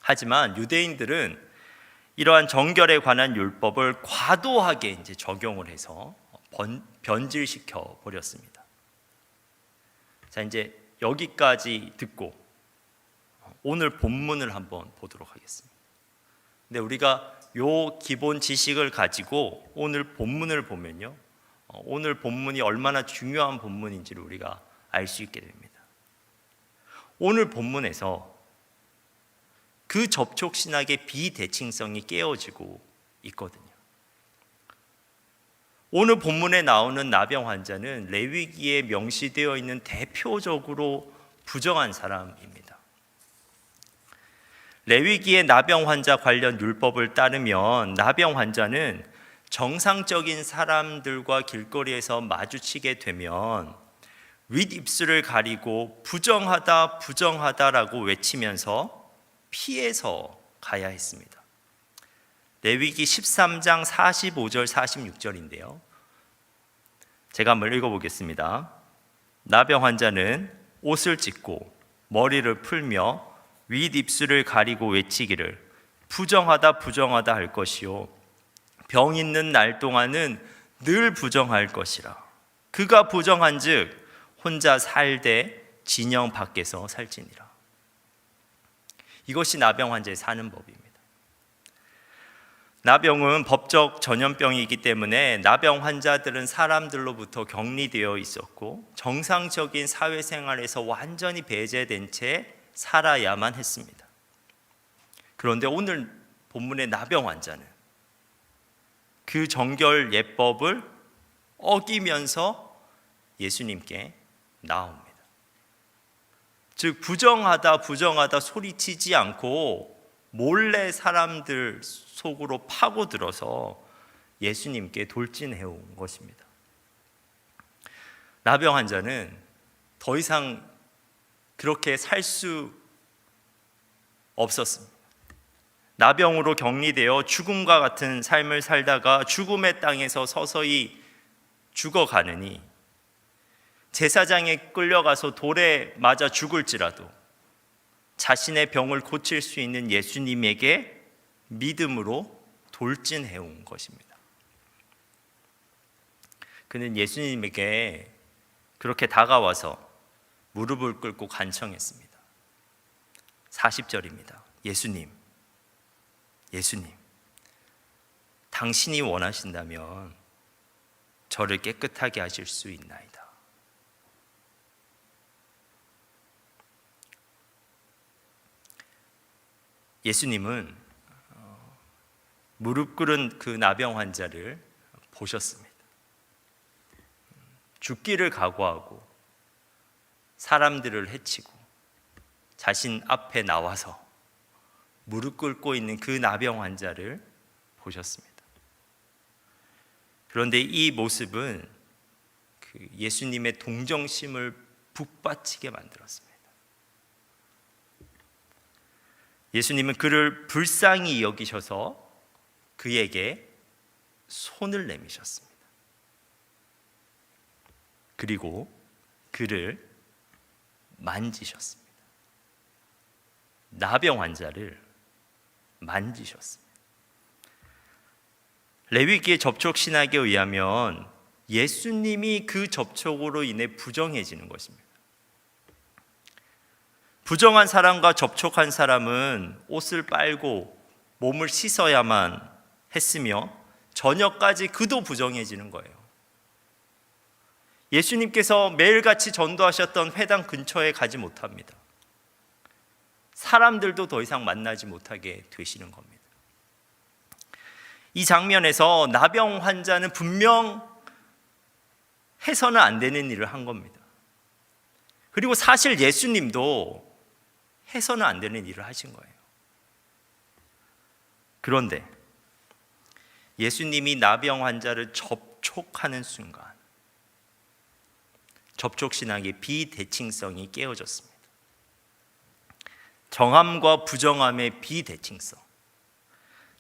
하지만 유대인들은 이러한 정결에 관한 율법을 과도하게 이제 적용을 해서 변질시켜 버렸습니다. 자, 이제 여기까지 듣고 오늘 본문을 한번 보도록 하겠습니다. 근데 우리가 요 기본 지식을 가지고 오늘 본문을 보면요, 오늘 본문이 얼마나 중요한 본문인지를 우리가 알 수 있게 됩니다. 오늘 본문에서 그 접촉 신학의 비대칭성이 깨어지고 있거든요. 오늘 본문에 나오는 나병 환자는 레위기에 명시되어 있는 대표적으로 부정한 사람입니다. 레위기의 나병 환자 관련 율법을 따르면 나병 환자는 정상적인 사람들과 길거리에서 마주치게 되면 윗입술을 가리고 부정하다 부정하다라고 외치면서 피해서 가야 했습니다. 레위기 13장 45절 46절인데요. 제가 한번 읽어보겠습니다. 나병 환자는 옷을 찢고 머리를 풀며 윗입술을 가리고 외치기를 부정하다 부정하다 할 것이요 병 있는 날 동안은 늘 부정할 것이라. 그가 부정한즉 혼자 살되 진영 밖에서 살지니라. 이것이 나병 환자의 사는 법입니다. 나병은 법적 전염병이기 때문에 나병 환자들은 사람들로부터 격리되어 있었고 정상적인 사회생활에서 완전히 배제된 채 살아야만 했습니다. 그런데 오늘 본문의 나병 환자는 그 정결 예법을 어기면서 예수님께 나옵니다. 즉 부정하다 부정하다 소리치지 않고 몰래 사람들 속으로 파고들어서 예수님께 돌진해온 것입니다. 나병 환자는 더 이상 그렇게 살 수 없었습니다. 나병으로 격리되어 죽음과 같은 삶을 살다가 죽음의 땅에서 서서히 죽어가느니 제사장에 끌려가서 돌에 맞아 죽을지라도 자신의 병을 고칠 수 있는 예수님에게 믿음으로 돌진해온 것입니다. 그는 예수님에게 그렇게 다가와서 무릎을 꿇고 간청했습니다. 40절입니다. 예수님, 당신이 원하신다면 저를 깨끗하게 하실 수 있나이다. 예수님은 무릎 꿇은 그 나병 환자를 보셨습니다. 죽기를 각오하고 사람들을 해치고 자신 앞에 나와서 무릎 꿇고 있는 그 나병 환자를 보셨습니다. 그런데 이 모습은 그 예수님의 동정심을 북받치게 만들었습니다. 예수님은 그를 불쌍히 여기셔서 그에게 손을 내미셨습니다. 그리고 그를 만지셨습니다. 나병 환자를 만지셨습니다. 레위기의 접촉 신학에 의하면 예수님이 그 접촉으로 인해 부정해지는 것입니다. 부정한 사람과 접촉한 사람은 옷을 빨고 몸을 씻어야만 했으며 저녁까지 그도 부정해지는 거예요. 예수님께서 매일같이 전도하셨던 회당 근처에 가지 못합니다. 사람들도 더 이상 만나지 못하게 되시는 겁니다. 이 장면에서 나병 환자는 분명 해서는 안 되는 일을 한 겁니다. 그리고 사실 예수님도 해서는 안 되는 일을 하신 거예요. 그런데 예수님이 나병 환자를 접촉하는 순간 접촉신학의 비대칭성이 깨어졌습니다. 정함과 부정함의 비대칭성.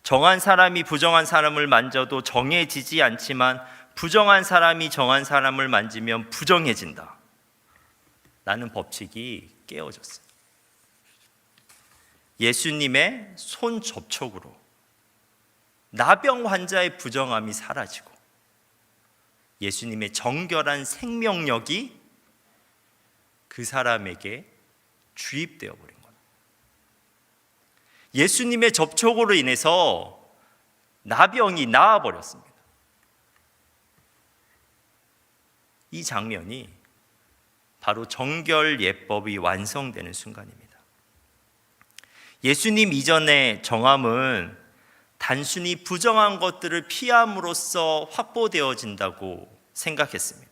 정한 사람이 부정한 사람을 만져도 정해지지 않지만 부정한 사람이 정한 사람을 만지면 부정해진다 라는 법칙이 깨어졌어요. 예수님의 손 접촉으로 나병 환자의 부정함이 사라지고 예수님의 정결한 생명력이 그 사람에게 주입되어 버린 겁니다. 예수님의 접촉으로 인해서 나병이 나아버렸습니다. 이 장면이 바로 정결 예법이 완성되는 순간입니다. 예수님 이전의 정함은 단순히 부정한 것들을 피함으로써 확보되어진다고 생각했습니다.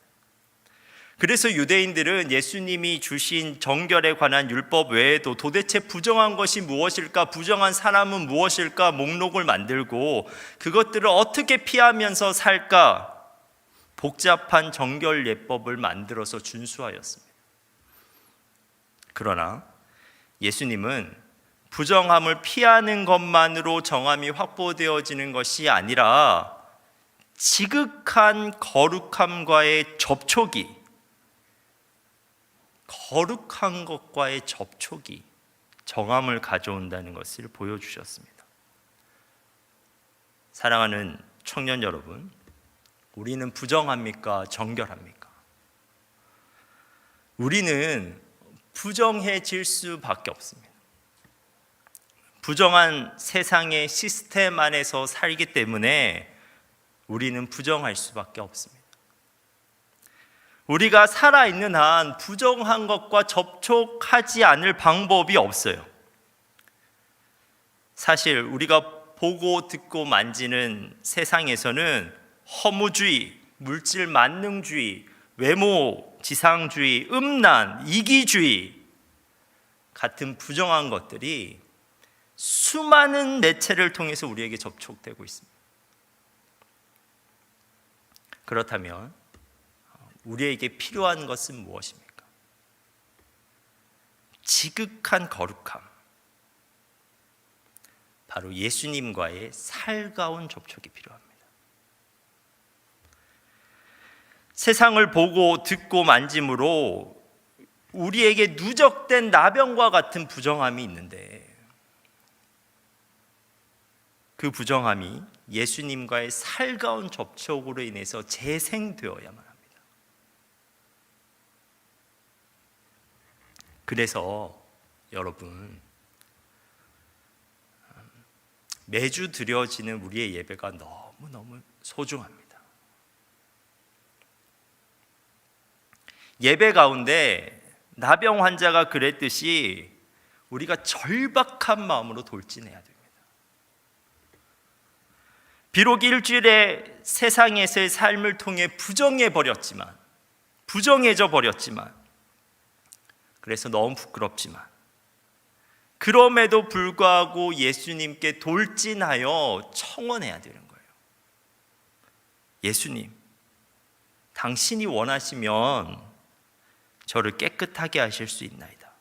그래서 유대인들은 예수님이 주신 정결에 관한 율법 외에도 도대체 부정한 것이 무엇일까, 부정한 사람은 무엇일까 목록을 만들고 그것들을 어떻게 피하면서 살까 복잡한 정결 예법을 만들어서 준수하였습니다. 그러나 예수님은 부정함을 피하는 것만으로 정함이 확보되어지는 것이 아니라 지극한 거룩함과의 접촉이, 거룩한 것과의 접촉이 정함을 가져온다는 것을 보여주셨습니다. 사랑하는 청년 여러분, 우리는 부정합니까? 정결합니까? 우리는 부정해질 수밖에 없습니다. 부정한 세상의 시스템 안에서 살기 때문에 우리는 부정할 수밖에 없습니다. 우리가 살아있는 한 부정한 것과 접촉하지 않을 방법이 없어요. 사실 우리가 보고 듣고 만지는 세상에서는 허무주의, 물질 만능주의, 외모 지상주의, 음란, 이기주의 같은 부정한 것들이 수많은 매체를 통해서 우리에게 접촉되고 있습니다. 그렇다면 우리에게 필요한 것은 무엇입니까? 지극한 거룩함, 바로 예수님과의 살가운 접촉이 필요합니다. 세상을 보고 듣고 만짐으로 우리에게 누적된 나병과 같은 부정함이 있는데 그 부정함이 예수님과의 살가운 접촉으로 인해서 재생되어야만 합니다. 그래서 여러분, 매주 드려지는 우리의 예배가 너무너무 소중합니다. 예배 가운데 나병 환자가 그랬듯이 우리가 절박한 마음으로 돌진해야 됩니다. 비록 일주일에 세상에서의 삶을 통해 부정해져 버렸지만 그래서 너무 부끄럽지만 그럼에도 불구하고 예수님께 돌진하여 청원해야 되는 거예요. 예수님, 당신이 원하시면 저를 깨끗하게 하실 수 있나이다.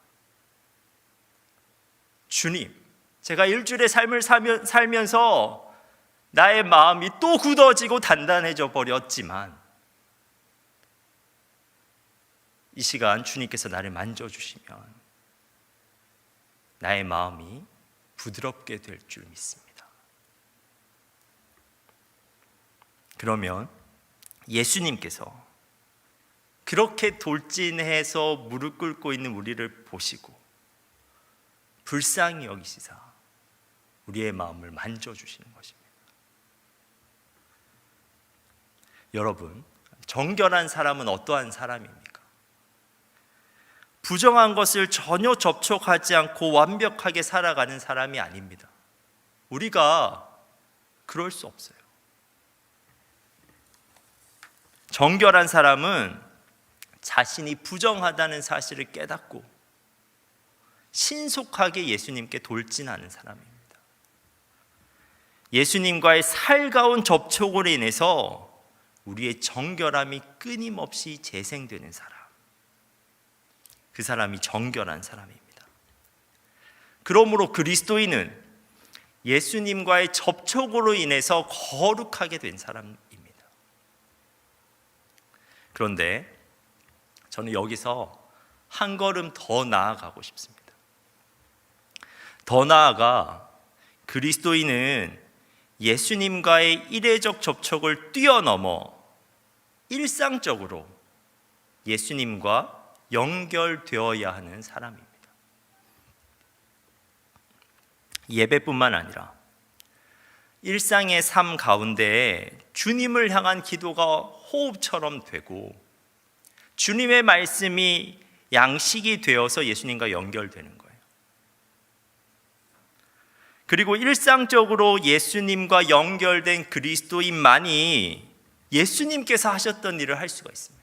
주님, 제가 일주일의 삶을 살면서 나의 마음이 또 굳어지고 단단해져 버렸지만 이 시간 주님께서 나를 만져주시면 나의 마음이 부드럽게 될 줄 믿습니다. 그러면 예수님께서 그렇게 돌진해서 무릎 꿇고 있는 우리를 보시고 불쌍히 여기시사 우리의 마음을 만져주시는 것입니다. 여러분, 정결한 사람은 어떠한 사람입니까? 부정한 것을 전혀 접촉하지 않고 완벽하게 살아가는 사람이 아닙니다. 우리가 그럴 수 없어요. 정결한 사람은 자신이 부정하다는 사실을 깨닫고 신속하게 예수님께 돌진하는 사람입니다. 예수님과의 살가운 접촉으로 인해서 우리의 정결함이 끊임없이 재생되는 사람, 그 사람이 정결한 사람입니다. 그러므로 그리스도인은 예수님과의 접촉으로 인해서 거룩하게 된 사람입니다. 그런데 저는 여기서 한 걸음 더 나아가고 싶습니다. 더 나아가 그리스도인은 예수님과의 일회적 접촉을 뛰어넘어 일상적으로 예수님과 연결되어야 하는 사람입니다. 예배뿐만 아니라 일상의 삶 가운데 주님을 향한 기도가 호흡처럼 되고 주님의 말씀이 양식이 되어서 예수님과 연결되는 거예요. 그리고 일상적으로 예수님과 연결된 그리스도인만이 예수님께서 하셨던 일을 할 수가 있습니다.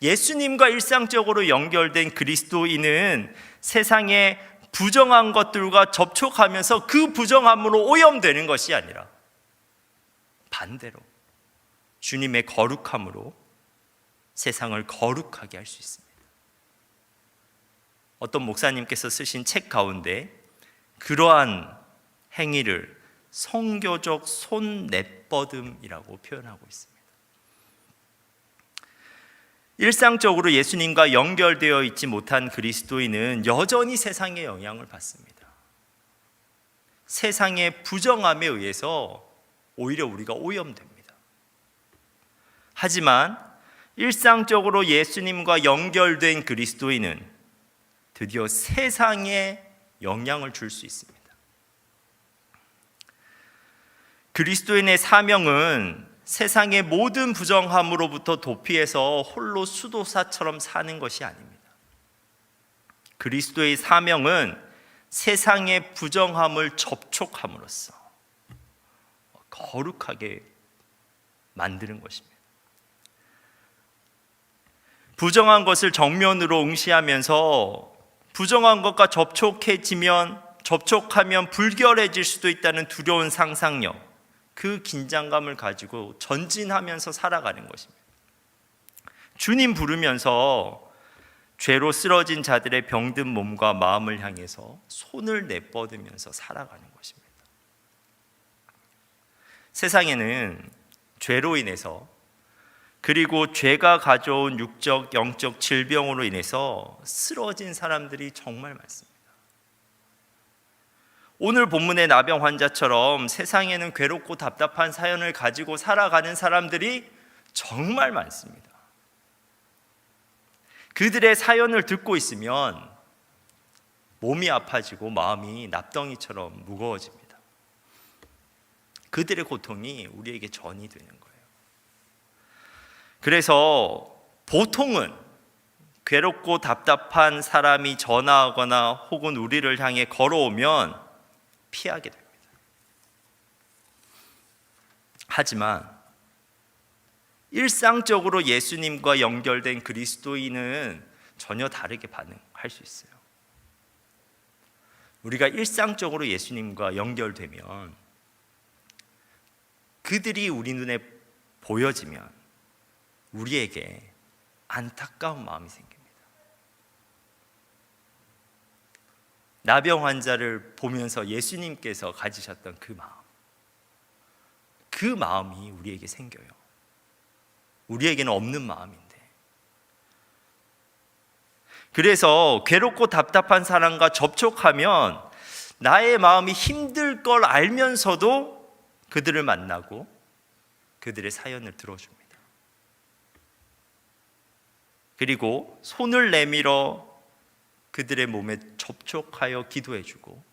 예수님과 일상적으로 연결된 그리스도인은 세상의 부정한 것들과 접촉하면서 그 부정함으로 오염되는 것이 아니라 반대로 주님의 거룩함으로 세상을 거룩하게 할 수 있습니다. 어떤 목사님께서 쓰신 책 가운데 그러한 행위를 성교적 손내뻗음이라고 표현하고 있습니다. 일상적으로 예수님과 연결되어 있지 못한 그리스도인은 여전히 세상의 영향을 받습니다. 세상의 부정함에 의해서 오히려 우리가 오염됩니다. 하지만 일상적으로 예수님과 연결된 그리스도인은 드디어 세상에 영향을 줄 수 있습니다. 그리스도인의 사명은 세상의 모든 부정함으로부터 도피해서 홀로 수도사처럼 사는 것이 아닙니다. 그리스도의 사명은 세상의 부정함을 접촉함으로써 거룩하게 만드는 것입니다. 부정한 것을 정면으로 응시하면서 부정한 것과 접촉하면 불결해질 수도 있다는 두려운 상상력, 그 긴장감을 가지고 전진하면서 살아가는 것입니다. 주님 부르면서 죄로 쓰러진 자들의 병든 몸과 마음을 향해서 손을 내뻗으면서 살아가는 것입니다. 세상에는 죄로 인해서 그리고 죄가 가져온 육적, 영적 질병으로 인해서 쓰러진 사람들이 정말 많습니다. 오늘 본문의 나병 환자처럼 세상에는 괴롭고 답답한 사연을 가지고 살아가는 사람들이 정말 많습니다. 그들의 사연을 듣고 있으면 몸이 아파지고 마음이 납덩이처럼 무거워집니다. 그들의 고통이 우리에게 전이 되는 거예요. 그래서 보통은 괴롭고 답답한 사람이 전화하거나 혹은 우리를 향해 걸어오면 피하게 됩니다. 하지만 일상적으로 예수님과 연결된 그리스도인은 전혀 다르게 반응할 수 있어요. 우리가 일상적으로 예수님과 연결되면 그들이 우리 눈에 보여지면 우리에게 안타까운 마음이 생깁니다. 나병 환자를 보면서 예수님께서 가지셨던 그 마음이 우리에게 생겨요. 우리에게는 없는 마음인데. 그래서 괴롭고 답답한 사람과 접촉하면 나의 마음이 힘들 걸 알면서도 그들을 만나고 그들의 사연을 들어줍니다. 그리고 손을 내밀어 그들의 몸에 접촉하여 기도해주고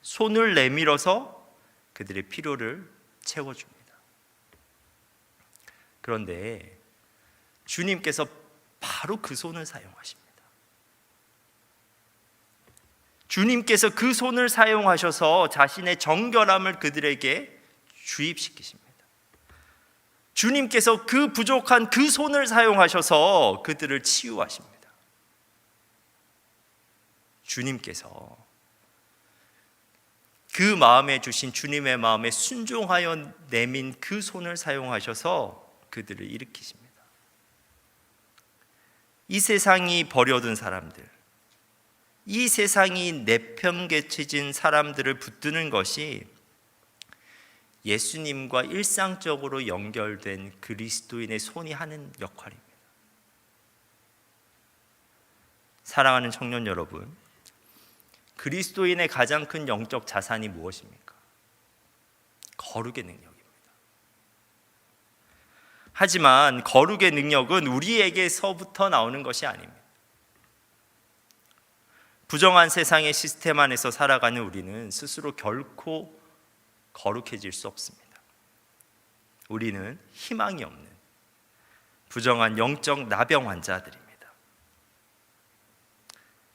손을 내밀어서 그들의 필요를 채워줍니다. 그런데 주님께서 바로 그 손을 사용하십니다. 주님께서 그 손을 사용하셔서 자신의 정결함을 그들에게 주입시키십니다. 주님께서 그 부족한 그 손을 사용하셔서 그들을 치유하십니다. 주님께서 그 마음에 주신 주님의 마음에 순종하여 내민 그 손을 사용하셔서 그들을 일으키십니다. 이 세상이 버려둔 사람들, 이 세상이 내팽개쳐진 사람들을 붙드는 것이 예수님과 일상적으로 연결된 그리스도인의 손이 하는 역할입니다. 사랑하는 청년 여러분, 그리스도인의 가장 큰 영적 자산이 무엇입니까? 거룩의 능력입니다. 하지만 거룩의 능력은 우리에게서부터 나오는 것이 아닙니다. 부정한 세상의 시스템 안에서 살아가는 우리는 스스로 결코 거룩해질 수 없습니다. 우리는 희망이 없는 부정한 영적 나병 환자들입니다.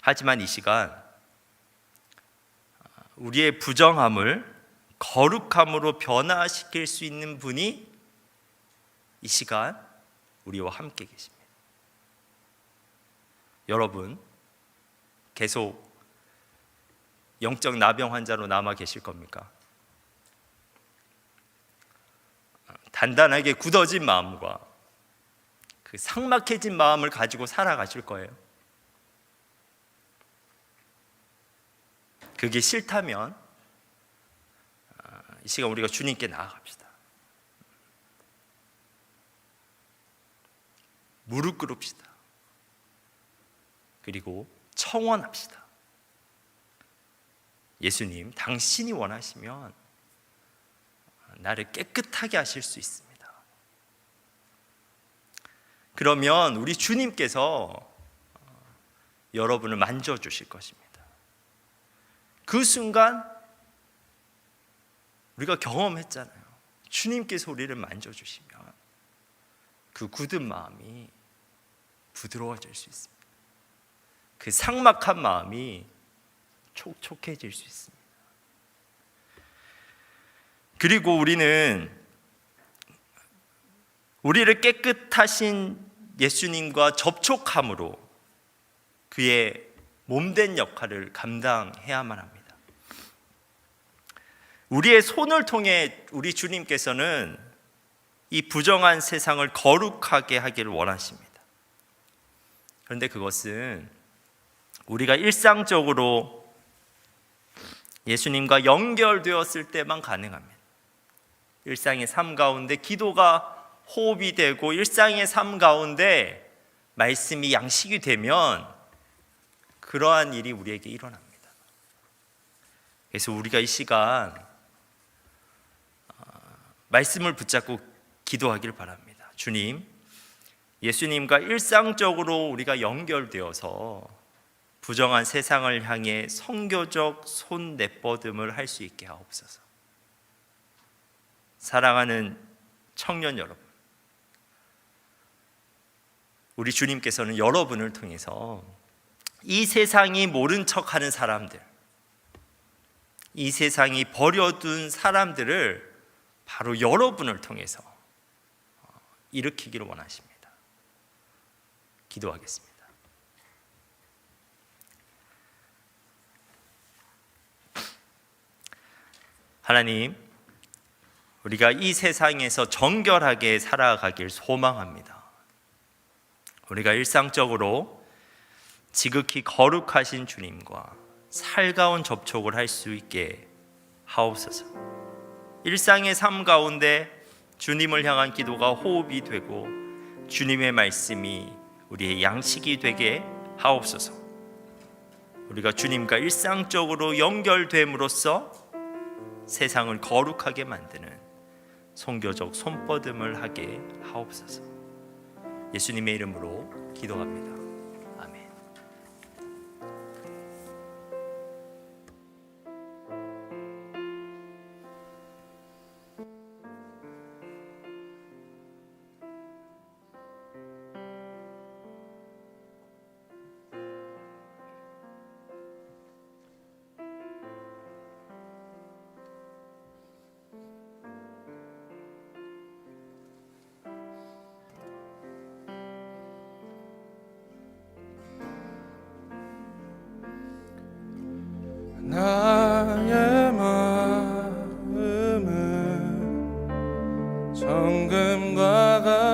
하지만 이 시간 우리의 부정함을 거룩함으로 변화시킬 수 있는 분이 이 시간 우리와 함께 계십니다. 여러분, 계속 영적 나병 환자로 남아 계실 겁니까? 단단하게 굳어진 마음과 그 삭막해진 마음을 가지고 살아가실 거예요. 그게 싫다면 이 시간 우리가 주님께 나아갑시다. 무릎 꿇읍시다. 그리고 청원합시다. 예수님, 당신이 원하시면 나를 깨끗하게 하실 수 있습니다. 그러면 우리 주님께서 여러분을 만져주실 것입니다. 그 순간 우리가 경험했잖아요. 주님께서 우리를 만져주시면 그 굳은 마음이 부드러워질 수 있습니다. 그 삭막한 마음이 촉촉해질 수 있습니다. 그리고 우리는 우리를 깨끗하신 예수님과 접촉함으로 그의 몸된 역할을 감당해야만 합니다. 우리의 손을 통해 우리 주님께서는 이 부정한 세상을 거룩하게 하기를 원하십니다. 그런데 그것은 우리가 일상적으로 예수님과 연결되었을 때만 가능합니다. 일상의 삶 가운데 기도가 호흡이 되고 일상의 삶 가운데 말씀이 양식이 되면 그러한 일이 우리에게 일어납니다. 그래서 우리가 이 시간 말씀을 붙잡고 기도하길 바랍니다. 주님, 예수님과 일상적으로 우리가 연결되어서 부정한 세상을 향해 선교적 손 내뻗음을 할 수 있게 하옵소서. 사랑하는 청년 여러분, 우리 주님께서는 여러분을 통해서 이 세상이 모른 척하는 사람들, 이 세상이 버려둔 사람들을 바로 여러분을 통해서 일으키기를 원하십니다. 기도하겠습니다. 하나님, 우리가 이 세상에서 정결하게 살아가길 소망합니다. 우리가 일상적으로 지극히 거룩하신 주님과 살가운 접촉을 할 수 있게 하옵소서. 일상의 삶 가운데 주님을 향한 기도가 호흡이 되고 주님의 말씀이 우리의 양식이 되게 하옵소서. 우리가 주님과 일상적으로 연결됨으로써 세상을 거룩하게 만드는 선교적 손뻗음을 하게 하옵소서. 예수님의 이름으로 기도합니다. 아멘.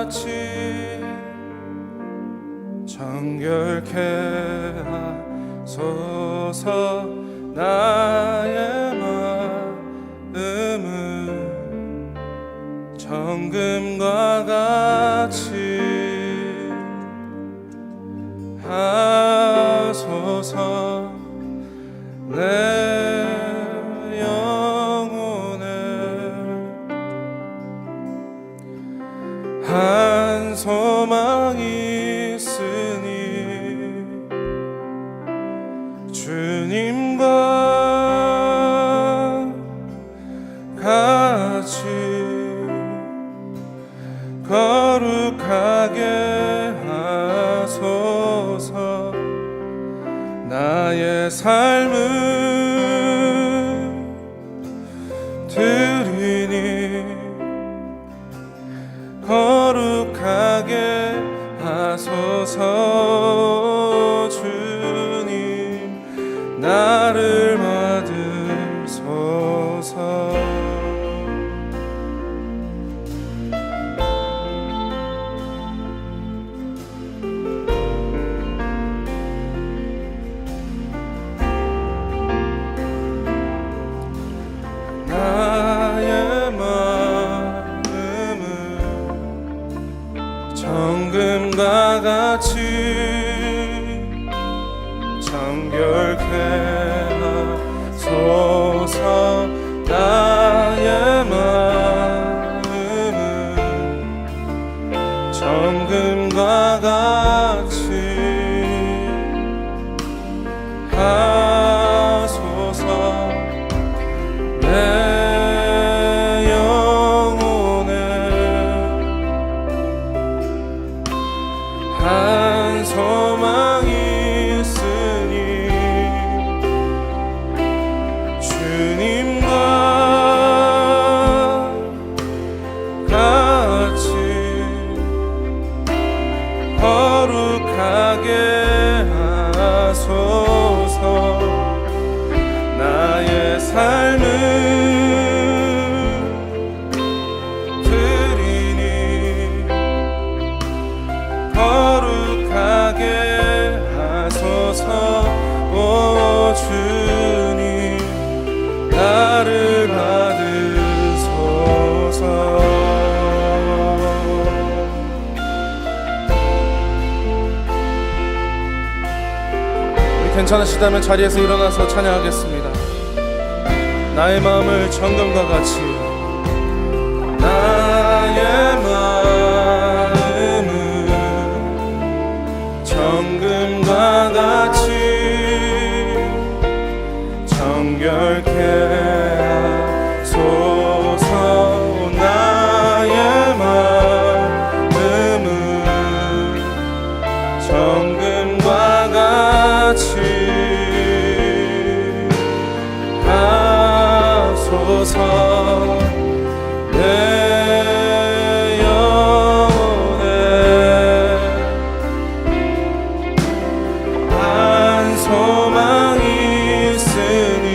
같이 정결케 하소서. 나의 마음은 정금과 같이 하소서. 내 영혼에 한 소망이 있으니 주님과 같이 거룩하게 하소서. 나의 삶을 드리니 거룩하게 하소서. 주님 나를 받으소서. 나의 마음은 정금과 같이 정결케 하소서. 나의 마음은 정금과 같이 하소서. 내 영혼에 한 소망이 있으니 주님과 같이 거룩하게 하소서. 나의 삶을 드리니 거룩하게 하소서. 오 주님 나를 받으소서. 우리 괜찮으시다면 자리에서 일어나서 찬양하겠습니다. 나의 마음을 정금과 같이. 나의 마음은 정금과 같이 정결케 하소서. 나의 마음은 정금과 같이 하소서. 내 영혼에 한 소망이 있으니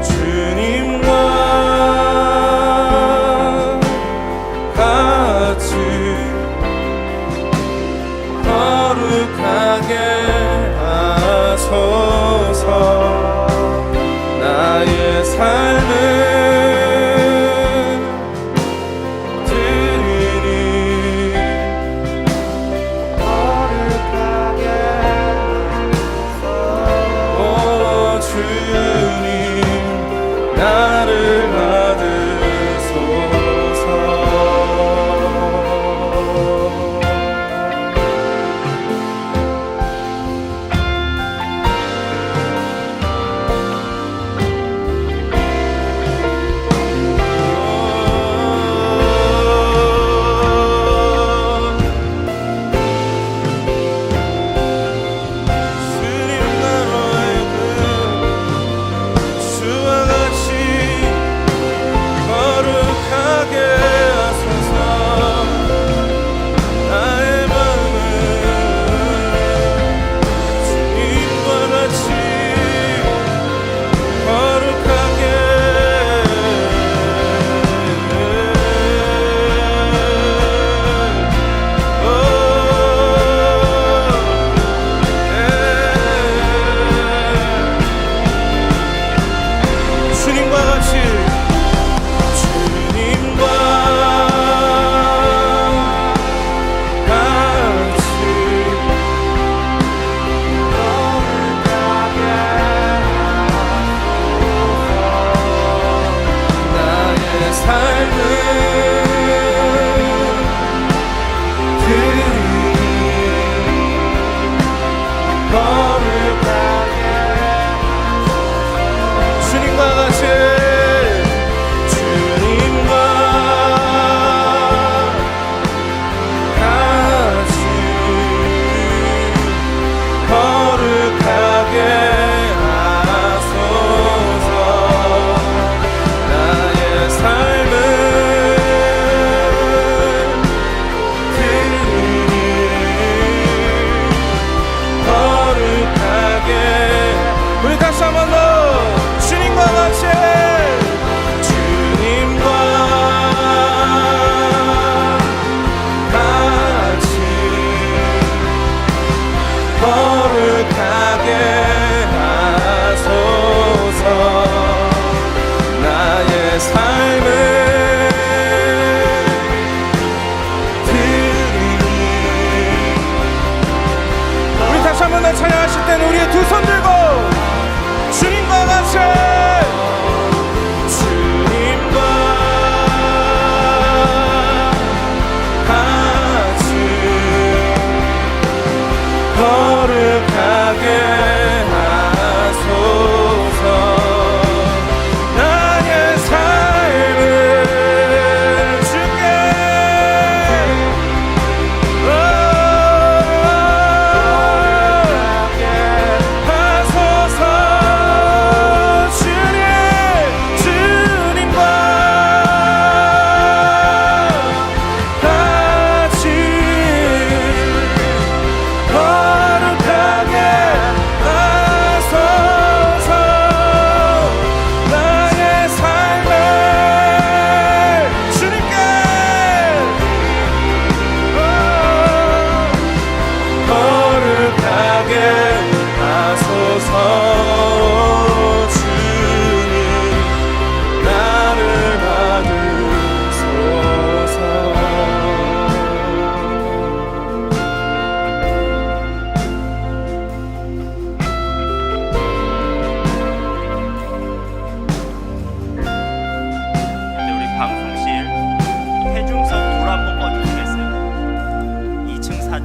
주님과 같이 거룩하게 하소서. 나의 삶을 드리니 거룩하게 오 주님 나를 받으소서.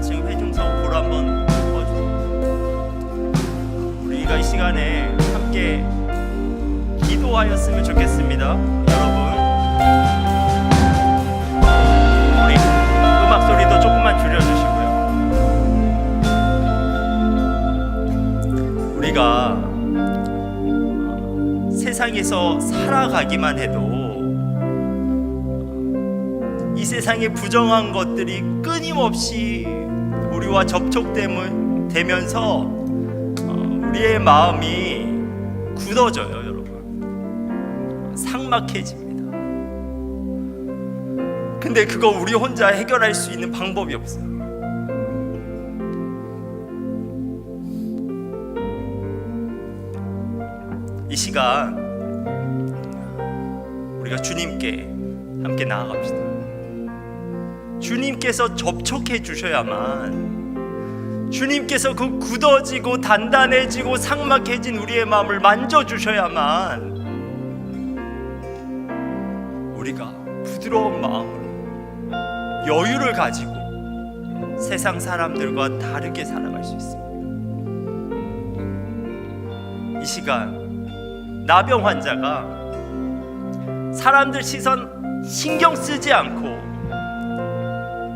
4층 회중석 보러 한번 보여주세요. 우리가 이 시간에 함께 기도하였으면 좋겠습니다. 여러분, 우리 음악 소리도 조금만 줄여주시고요. 우리가 세상에서 살아가기만 해도 이 세상의 부정한 것들이 끊임없이 우리와 접촉되면서 우리의 마음이 굳어져요, 여러분. 삭막해집니다. 근데 그거 우리 혼자 해결할 수 있는 방법이 없어요. 이 시간 우리가 주님께 함께 나아갑시다. 주님께서 접촉해 주셔야만, 주님께서 그 굳어지고 단단해지고 삭막해진 우리의 마음을 만져주셔야만 우리가 부드러운 마음으로 여유를 가지고 세상 사람들과 다르게 살아갈 수 있습니다. 이 시간 나병 환자가 사람들 시선 신경 쓰지 않고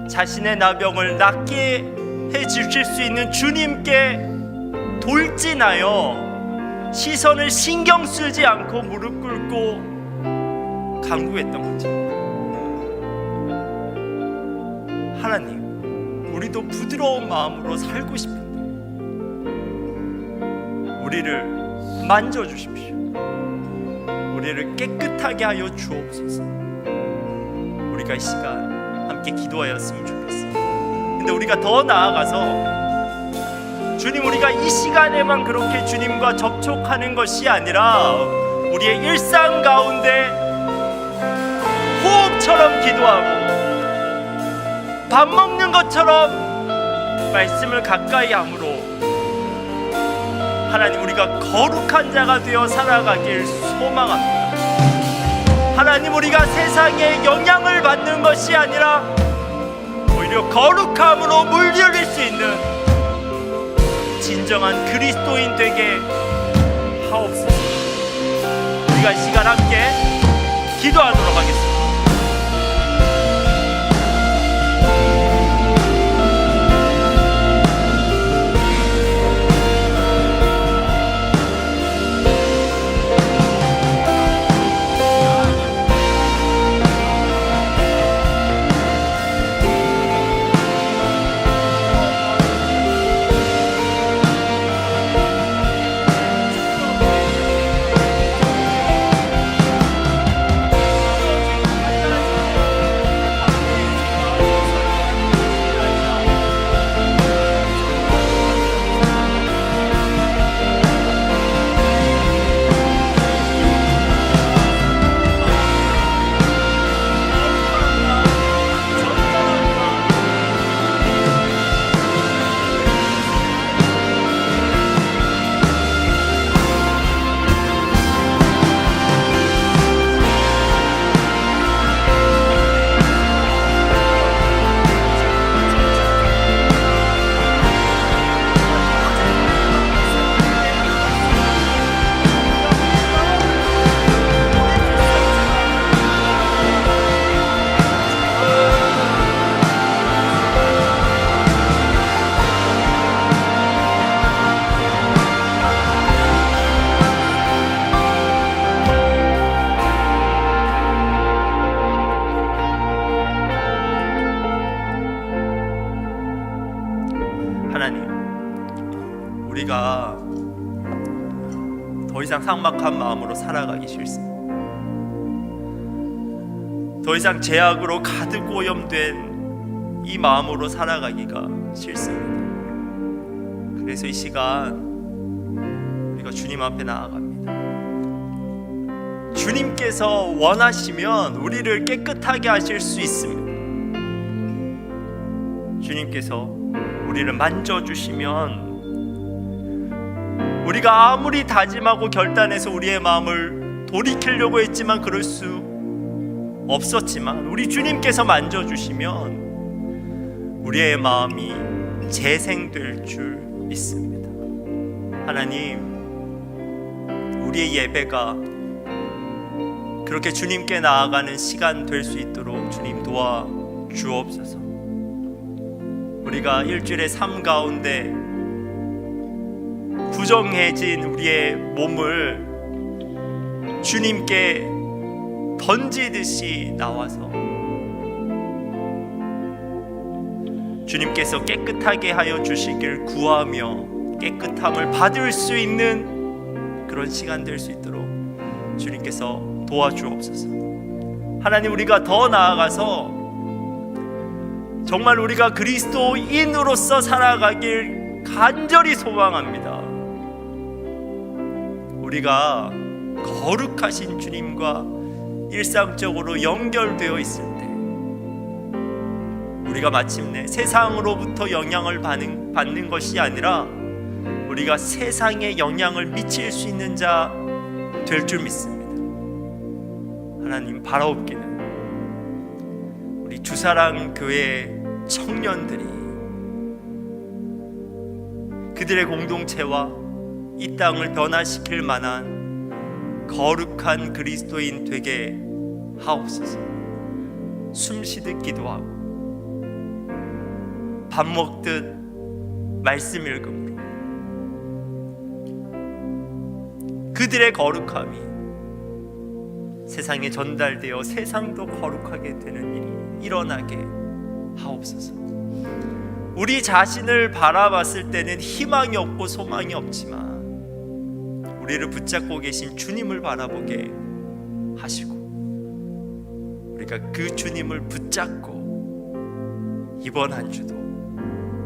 자신의 나병을 낫게 해 주실 수 있는 주님께 돌진하여 시선을 신경 쓰지 않고 무릎 꿇고 간구했던 거죠. 하나님, 우리도 부드러운 마음으로 살고 싶은데 우리를 만져주십시오. 우리를 깨끗하게 하여 주옵소서. 우리가 이 시간 함께 기도하였으면 좋겠습니다. 근데 우리가 더 나아가서 주님, 우리가 이 시간에만 그렇게 주님과 접촉하는 것이 아니라 우리의 일상 가운데 호흡처럼 기도하고 밥 먹는 것처럼 말씀을 가까이 함으로 하나님, 우리가 거룩한 자가 되어 살아가길 소망합니다. 하나님, 우리가 세상에 영향을 받는 것이 아니라 오히려 거룩함으로 물들일 수 있는 진정한 그리스도인 되게 하옵소서. 우리가 이 시간 함께 기도하도록 하겠습니다. 우리가 더 이상 삭막한 마음으로 살아가기 싫습니다. 더 이상 죄악으로 가득 오염된 이 마음으로 살아가기가 싫습니다. 그래서 이 시간 우리가 주님 앞에 나아갑니다. 주님께서 원하시면 우리를 깨끗하게 하실 수 있습니다. 주님께서 우리를 만져주시면 우리가 아무리 다짐하고 결단해서 우리의 마음을 돌이키려고 했지만 그럴 수 없었지만 우리 주님께서 만져주시면 우리의 마음이 재생될 줄 믿습니다. 하나님, 우리의 예배가 그렇게 주님께 나아가는 시간 될 수 있도록 주님 도와주옵소서. 우리가 일주일의 삶 가운데 부정해진 우리의 몸을 주님께 던지듯이 나와서 주님께서 깨끗하게 하여 주시길 구하며 깨끗함을 받을 수 있는 그런 시간 될 수 있도록 주님께서 도와주옵소서. 하나님, 우리가 더 나아가서 정말 우리가 그리스도인으로서 살아가길 간절히 소망합니다. 우리가 거룩하신 주님과 일상적으로 연결되어 있을 때 우리가 마침내 세상으로부터 영향을 받는 것이 아니라 우리가 세상에 영향을 미칠 수 있는 자 될 줄 믿습니다. 하나님, 바라옵기는 우리 주사랑 교회 청년들이 그들의 공동체와 이 땅을 변화시킬 만한 거룩한 그리스도인 되게 하옵소서. 숨 쉬듯 기도하고 밥 먹듯 말씀 읽음으로 그들의 거룩함이 세상에 전달되어 세상도 거룩하게 되는 일이 일어나게 하옵소서. 우리 자신을 바라봤을 때는 희망이 없고 소망이 없지만 우리를 붙잡고 계신 주님을 바라보게 하시고 우리가 그 주님을 붙잡고 이번 한 주도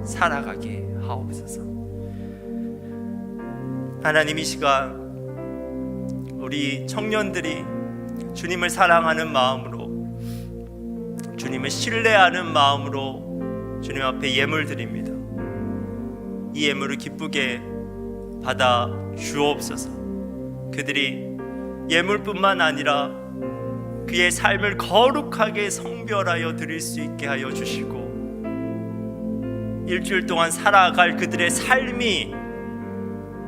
살아가게 하옵소서. 하나님, 이 시간 우리 청년들이 주님을 사랑하는 마음으로 주님을 신뢰하는 마음으로 주님 앞에 예물 드립니다. 이 예물을 기쁘게 받아 주옵소서. 그들이 예물뿐만 아니라 그의 삶을 거룩하게 성별하여 드릴 수 있게 하여 주시고 일주일 동안 살아갈 그들의 삶이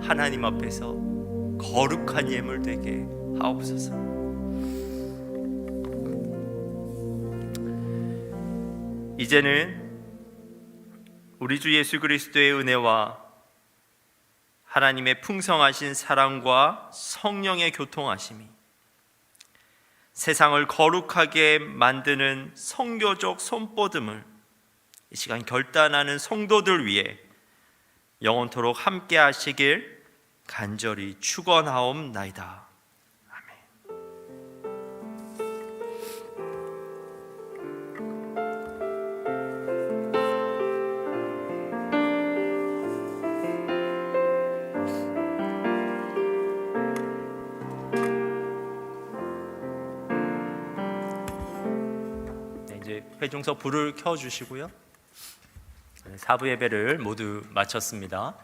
하나님 앞에서 거룩한 예물 되게 하옵소서. 이제는 우리 주 예수 그리스도의 은혜와 하나님의 풍성하신 사랑과 성령의 교통하심이 세상을 거룩하게 만드는 선교적 손뻗음을 이 시간 결단하는 성도들 위해 영원토록 함께 하시길 간절히 축원하옵나이다. 아멘. 네, 이제 회중서 불을 켜 주시고요. 4부 예배를 모두 마쳤습니다.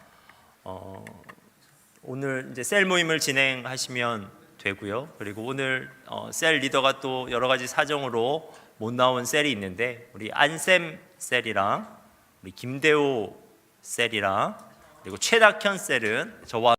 오늘 이제 셀 모임을 진행하시면 되고요. 그리고 오늘 셀 리더가 또 여러 가지 사정으로 못 나온 셀이 있는데 우리 안샘 셀이랑 우리 김대호 셀이랑 그리고 최낙현 셀은 저와